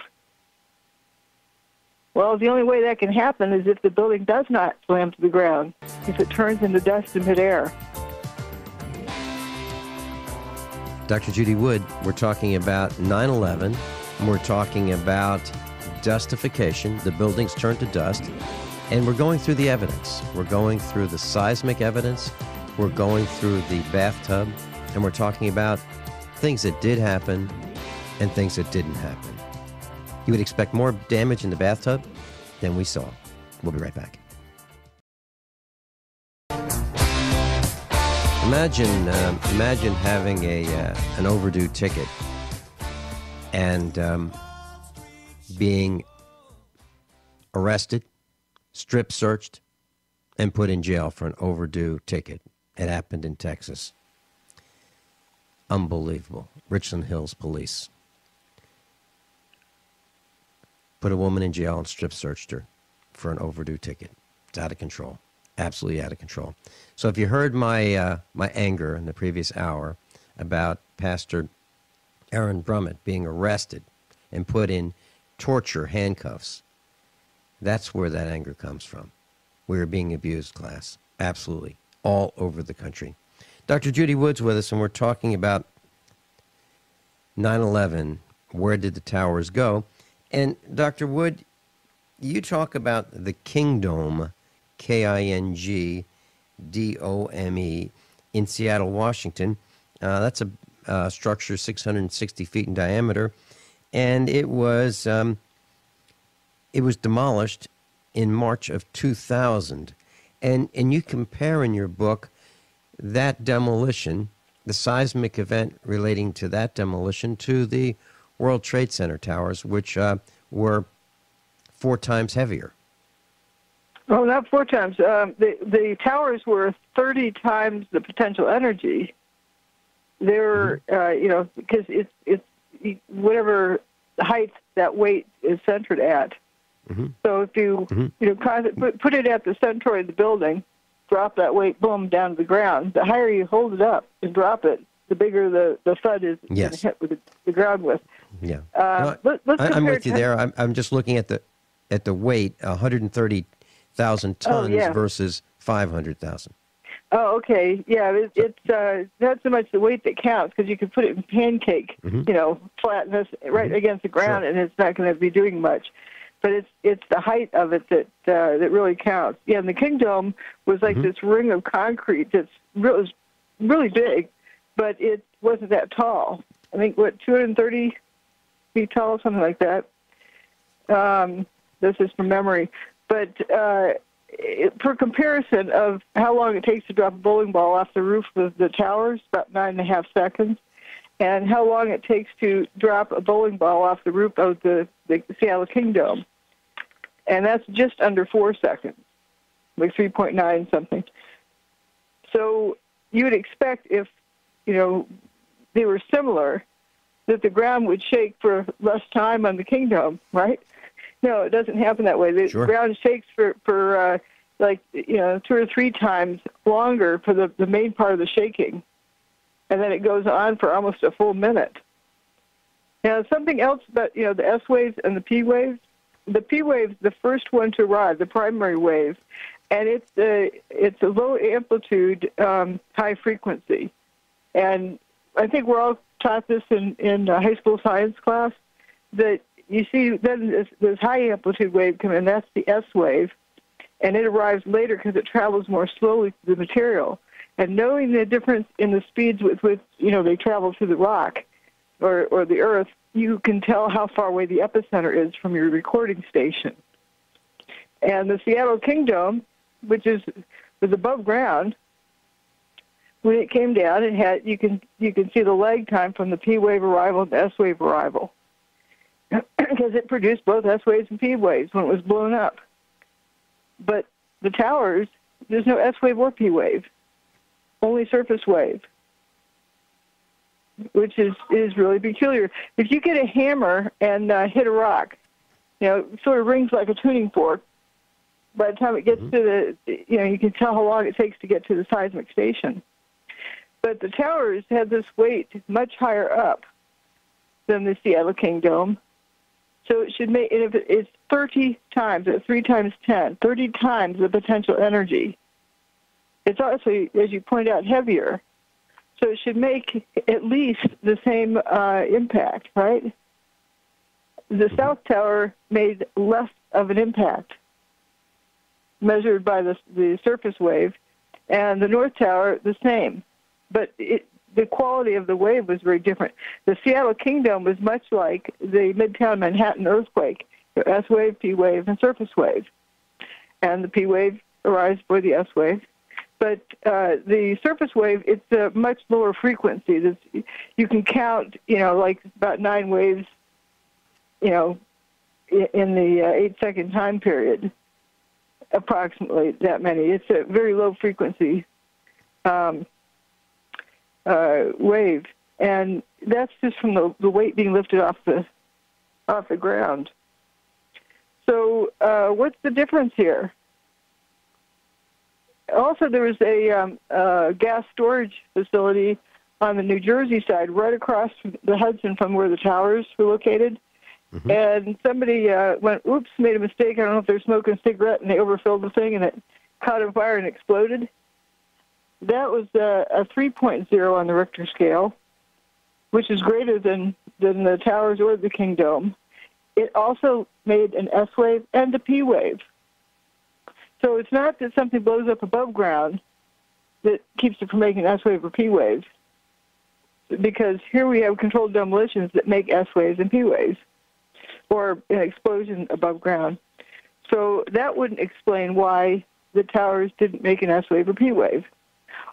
Well, the only way that can happen is if the building does not slam to the ground, if it turns into dust in midair. Dr. Judy Wood, we're talking about 9/11, and we're talking about dustification. The buildings turned to dust, and we're going through the evidence. We're going through the seismic evidence. We're going through the bathtub, and we're talking about things that did happen and things that didn't happen. You would expect more damage in the bathtub than we saw. We'll be right back. Imagine having an overdue ticket and being arrested, strip searched, and put in jail for an overdue ticket. It happened in Texas. Unbelievable. Richland Hills Police put a woman in jail and strip searched her for an overdue ticket. It's out of control. Absolutely out of control. So if you heard my anger in the previous hour about Pastor Aaron Brummitt being arrested and put in torture handcuffs, that's where that anger comes from. We are being abused, class. Absolutely. All over the country. Dr. Judy Wood's with us, and we're talking about 9/11. Where did the towers go? And Dr. Wood, you talk about the Kingdome, Kingdome, in Seattle, Washington. That's a structure 660 feet in diameter, and it was demolished in March of 2000. And you compare in your book that demolition, the seismic event relating to that demolition, to the World Trade Center towers, which were 4 times heavier. Oh, not 4 times. The towers were 30 times the potential energy. They're, because it's whatever height that weight is centered at. Mm-hmm. So if you put it at the center of the building, drop that weight, boom, down to the ground. The higher you hold it up and drop it, the bigger the thud is going to hit with the ground with. Yeah, I'm with you there. I'm just looking at the weight, 130,000 tons versus 500,000. Oh, okay. Yeah, it's not so much the weight that counts, because you can put it in pancake, flatness right against the ground, and it's not going to be doing much. But it's the height of it that really counts. Yeah, and the Kingdome was like this ring of concrete that's really big, but it wasn't that tall. I think, 230 feet tall, something like that. This is from memory. But for comparison of how long it takes to drop a bowling ball off the roof of the towers, about 9.5 seconds, and how long it takes to drop a bowling ball off the roof of the Seattle Kingdome. And that's just under 4 seconds, like 3.9 something. So you would expect, if, they were similar, that the ground would shake for less time on the Kingdome, right? No, it doesn't happen that way. The ground shakes for 2 or 3 times longer for the main part of the shaking. And then it goes on for almost a full minute. Now, something else about, the S waves and the P waves. The P wave's the first one to arrive, the primary wave, and it's a low amplitude, high frequency. And I think we're all taught this in high school science class, that you see then this high amplitude wave come in, that's the S wave, and it arrives later because it travels more slowly through the material. And knowing the difference in the speeds with which, they travel through the rock or the earth, you can tell how far away the epicenter is from your recording station. And the Seattle Kingdome, which was above ground, when it came down, it had you can see the lag time from the P wave arrival and the S wave arrival, because it produced both S waves and P waves when it was blown up. But the towers, there's no S wave or P wave, only surface wave, which is really peculiar. If you get a hammer and hit a rock, it sort of rings like a tuning fork. By the time it gets to you can tell how long it takes to get to the seismic station. But the towers had this weight much higher up than the Seattle Kingdome. So it should make, if it's 30 times, 3 times 10, 30 times the potential energy. It's also, as you point out, heavier. So it should make at least the same impact, right? The South Tower made less of an impact, measured by the surface wave, and the North Tower the same. But the quality of the wave was very different. The Seattle Kingdome was much like the Midtown Manhattan earthquake, the S wave, P wave, and surface wave. And the P wave arrives before the S wave. But the surface wave, it's a much lower frequency. You can count, like about 9 waves, in the 8-second time period, approximately that many. It's a very low frequency wave, and that's just from the weight being lifted off the ground. So what's the difference here? Also, there was a gas storage facility on the New Jersey side, right across the Hudson from where the towers were located. Mm-hmm. And somebody went, oops, made a mistake. I don't know if they're smoking a cigarette, and they overfilled the thing, and it caught on fire and exploded. That was a 3.0 on the Richter scale, which is greater than the towers or the King Dome. It also made an S wave and a P wave. So it's not that something blows up above ground that keeps it from making S wave or P wave, because here we have controlled demolitions that make S waves and P waves, or an explosion above ground. So that wouldn't explain why the towers didn't make an S wave or P wave.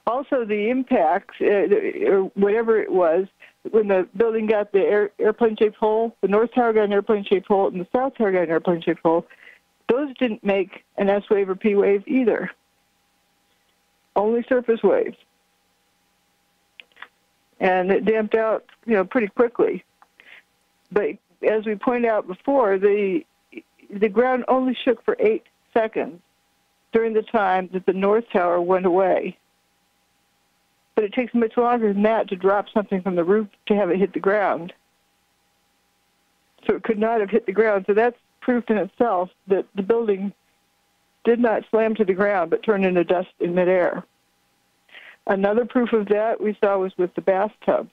Also, the impacts, or whatever it was, when the building got the airplane-shaped hole, the North Tower got an airplane-shaped hole, and the South Tower got an airplane-shaped hole, those didn't make an S wave or P wave either. Only surface waves. And it damped out, pretty quickly. But as we pointed out before, the ground only shook for 8 seconds during the time that the North Tower went away. But it takes much longer than that to drop something from the roof to have it hit the ground. So it could not have hit the ground. So that's proof in itself that the building did not slam to the ground but turned into dust in midair. Another proof of that we saw was with the bathtub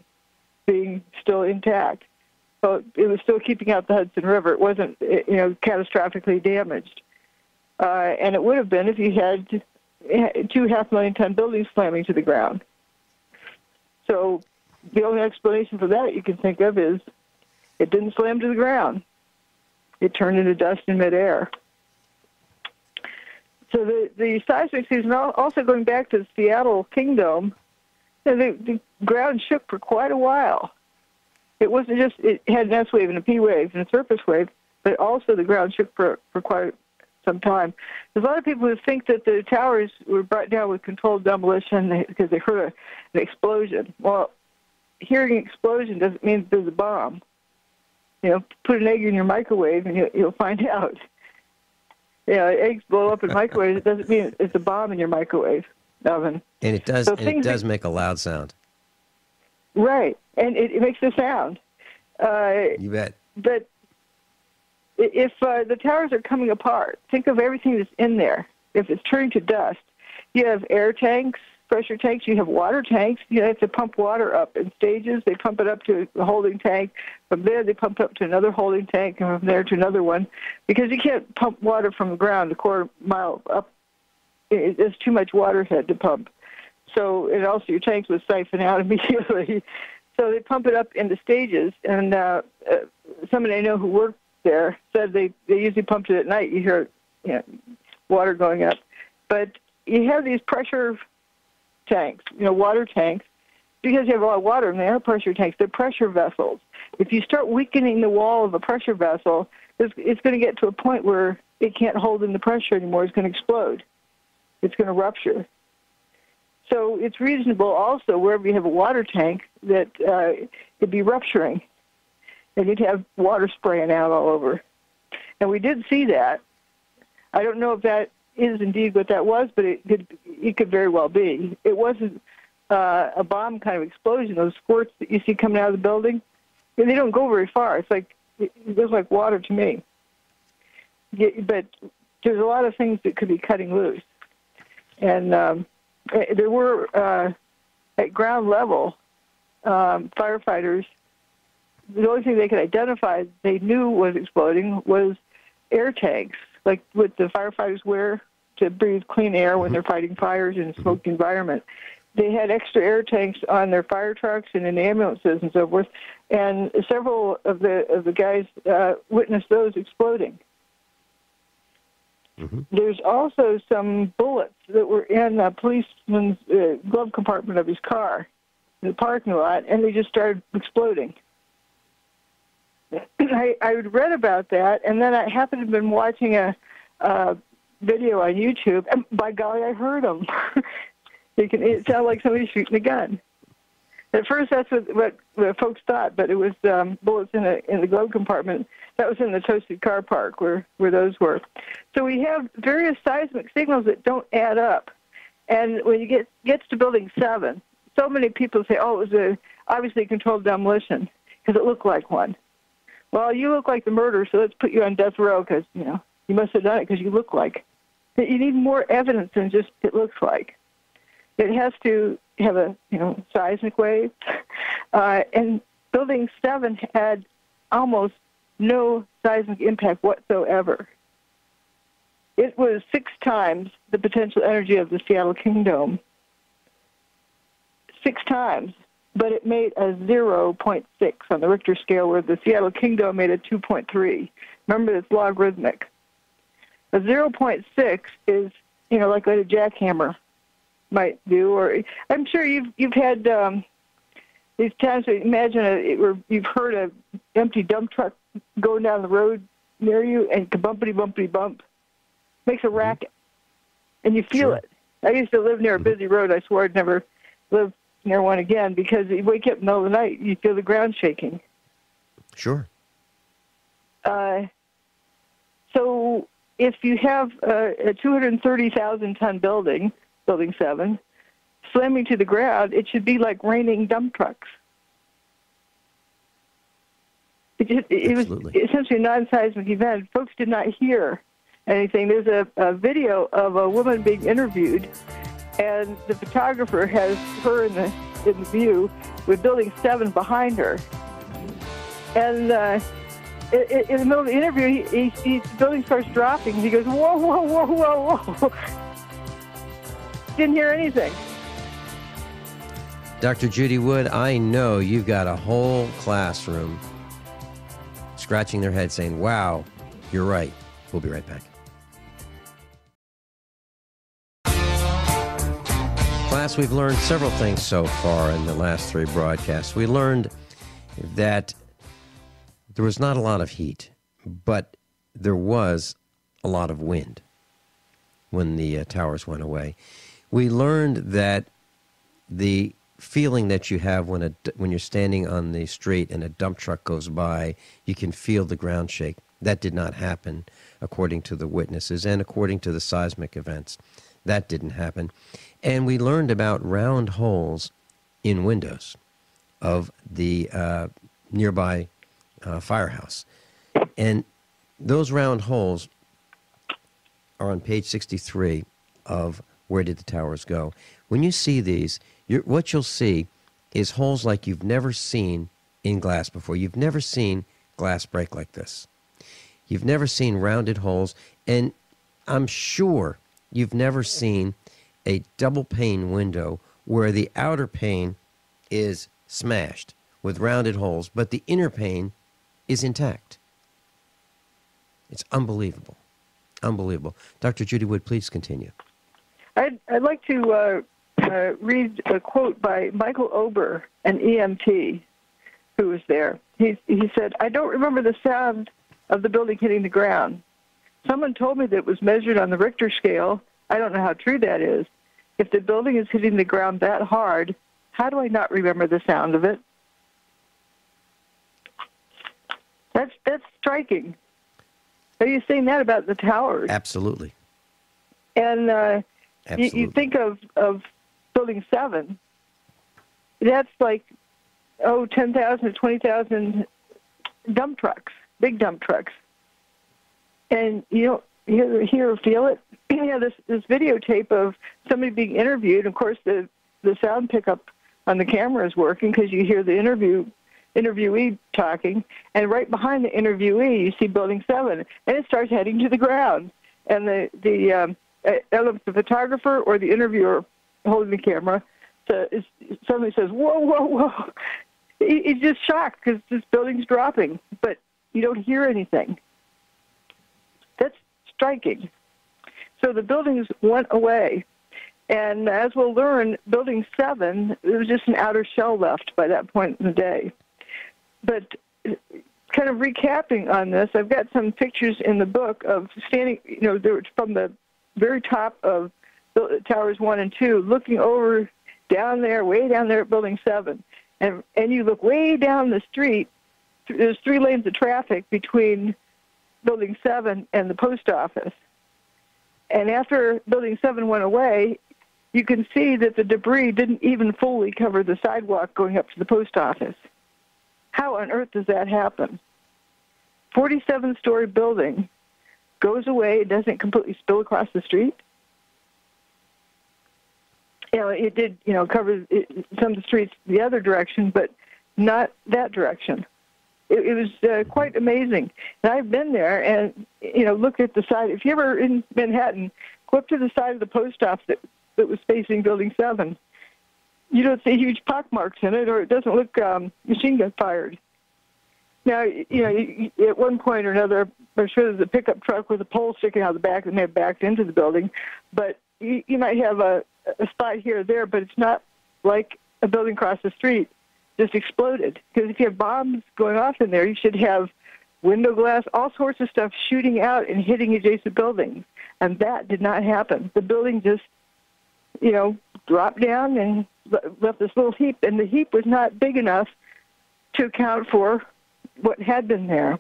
being still intact. So it was still keeping out the Hudson River. It wasn't, catastrophically damaged. And it would have been if you had 2 500,000-ton buildings slamming to the ground. So the only explanation for that you can think of is it didn't slam to the ground. It turned into dust in midair. So the seismic season, also going back to the Seattle King Dome, the ground shook for quite a while. It wasn't just, it had an S wave and a P wave and a surface wave, but also the ground shook for quite some time. There's a lot of people who think that the towers were brought down with controlled demolition because they heard an explosion. Well, hearing an explosion doesn't mean that there's a bomb. Put an egg in your microwave and you'll find out. Eggs blow up in microwaves. It doesn't mean it's a bomb in your microwave oven. And it does. So it does make a loud sound. Right, and it makes a sound. You bet. But if the towers are coming apart, think of everything that's in there. If it's turning to dust, you have air tanks, pressure tanks, you have water tanks. You have to pump water up in stages. They pump it up to a holding tank. From there, they pump it up to another holding tank, and from there to another one, because you can't pump water from the ground a quarter mile up. There's too much water head to pump. So, and also your tanks would siphon out immediately. So they pump it up into stages, and somebody I know who worked there said they usually pumped it at night. You hear water going up. But you have these pressure tanks, water tanks, because you have a lot of water in there, pressure tanks. They're pressure vessels. If you start weakening the wall of a pressure vessel, it's going to get to a point where it can't hold in the pressure anymore. It's going to explode. It's going to rupture. So it's reasonable also, wherever you have a water tank, that it'd be rupturing, and you'd have water spraying out all over. And we did see that. I don't know if that is indeed what that was, but it could very well be. It wasn't a bomb kind of explosion. Those squirts that you see coming out of the building, they don't go very far. It looks like water to me. But there's a lot of things that could be cutting loose. And there were, at ground level, firefighters, the only thing they could identify they knew was exploding was air tanks, like what the firefighters wear to breathe clean air when they're fighting fires in a smoked environment. They had extra air tanks on their fire trucks and in ambulances and so forth, and several of the guys witnessed those exploding. There's also some bullets that were in a policeman's glove compartment of his car in the parking lot, and they just started exploding. I read about that, and then I happened to have been watching a video on YouTube, and by golly, I heard them. It sounded like somebody shooting a gun. At first, that's what folks thought, but it was bullets in the glove compartment. That was in the toasted car park where those were. So we have various seismic signals that don't add up. And when you gets to Building 7, so many people say, oh, it was obviously a controlled demolition because it looked like one. Well, you look like the murderer, so let's put you on death row because, you must have done it because you look like. You need more evidence than just it looks like. It has to have a, seismic wave. And Building 7 had almost no seismic impact whatsoever. It was 6 times the potential energy of the Seattle King Dome. 6 times. But it made a 0.6 on the Richter scale, where the Seattle King Dome made a 2.3. Remember, it's logarithmic. A 0.6 is, like what a jackhammer might do. Or I'm sure you've had these times where where you've heard an empty dump truck going down the road near you and bumpity bump makes a racket, and you feel it. I used to live near a busy road. I swore I'd never live near one again because you wake up in the middle of the night, you feel the ground shaking. Sure. So if you have a 230,000-ton building, Building 7, slamming to the ground, it should be like raining dump trucks. It was essentially a non-seismic event. Folks did not hear anything. There's a video of a woman being interviewed, and the photographer has her in the view with Building 7 behind her. And in the middle of the interview, the building starts dropping. He goes, whoa, whoa, whoa, whoa, whoa. Didn't hear anything. Dr. Judy Wood, I know you've got a whole classroom scratching their head saying, wow, you're right. We'll be right back. Class, we've learned several things so far in the last 3 broadcasts. We learned that there was not a lot of heat, but there was a lot of wind when the towers went away. We learned that the feeling that you have when you're standing on the street and a dump truck goes by, you can feel the ground shake. That did not happen, according to the witnesses and according to the seismic events. That didn't happen. And we learned about round holes in windows of the nearby firehouse. And those round holes are on page 63 of Where Did the Towers Go? When you see these, what you'll see is holes like you've never seen in glass before. You've never seen glass break like this. You've never seen rounded holes, and I'm sure you've never seen a double pane window where the outer pane is smashed with rounded holes, but the inner pane is intact. It's unbelievable. Unbelievable. Dr. Judy Wood, please continue. I'd like to read a quote by Michael Ober, an EMT who was there. He said, "I don't remember the sound of the building hitting the ground. Someone told me that it was measured on the Richter scale. I don't know how true that is. If the building is hitting the ground that hard, how do I not remember the sound of it?" That's striking. Are you saying that about the towers? Absolutely. And Absolutely. You think of Building 7, that's like, 10,000 to 20,000 dump trucks, big dump trucks. And you don't hear or feel it. This videotape of somebody being interviewed. Of course, the sound pickup on the camera is working because you hear the interviewee talking, and right behind the interviewee, you see Building 7, and it starts heading to the ground. And I don't know if it's the photographer or the interviewer holding the camera suddenly says, "Whoa, whoa, whoa!" He's just shocked because this building's dropping, but you don't hear anything. That's striking. So the buildings went away. And as we'll learn, Building 7, there was just an outer shell left by that point in the day. But kind of recapping on this, I've got some pictures in the book of standing, from the very top of Towers 1 and 2, looking over down there, way down there at Building 7. And you look way down the street, there's 3 lanes of traffic between Building 7 and the post office. And after Building 7 went away, you can see that the debris didn't even fully cover the sidewalk going up to the post office. How on earth does that happen? 47-story building goes away, it doesn't completely spill across the street. It did, cover some of the streets the other direction, but not that direction. It was quite amazing. And I've been there and, looked at the side. If you're ever in Manhattan, go up to the side of the post office that was facing Building 7. You don't see huge pockmarks in it, or it doesn't look machine gun fired. Now, at one point or another, I'm sure there's a pickup truck with a pole sticking out the back that may have backed into the building, but you might have a spot here or there, but it's not like a building across the street just exploded. Because if you have bombs going off in there, you should have window glass, all sorts of stuff shooting out and hitting adjacent buildings. And that did not happen. The building just, dropped down and left this little heap, and the heap was not big enough to account for what had been there.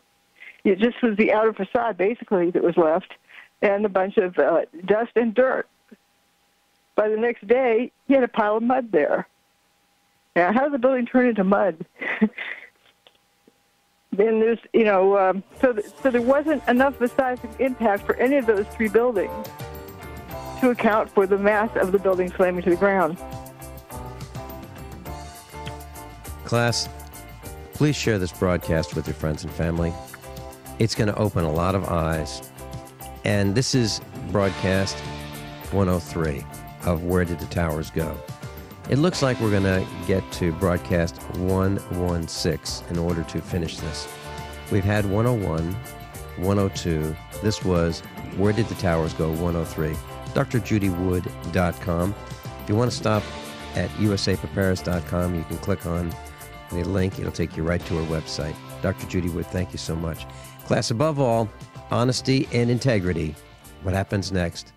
It just was the outer facade, basically, that was left, and a bunch of dust and dirt. By the next day, you had a pile of mud there. Now, how did the building turn into mud? Then there's, so there wasn't enough of a seismic impact for any of those 3 buildings to account for the mass of the building slamming to the ground. Class, please share this broadcast with your friends and family. It's going to open a lot of eyes. And this is broadcast 103 of Where Did the Towers Go? It looks like we're going to get to broadcast 116 in order to finish this. We've had 101, 102. This was Where Did the Towers Go? 103. drjudywood.com. If you want to stop at usapreparedness.com, you can click on the link. It'll take you right to our website. Dr. Judy Wood, thank you so much. Class, above all, honesty and integrity. What happens next?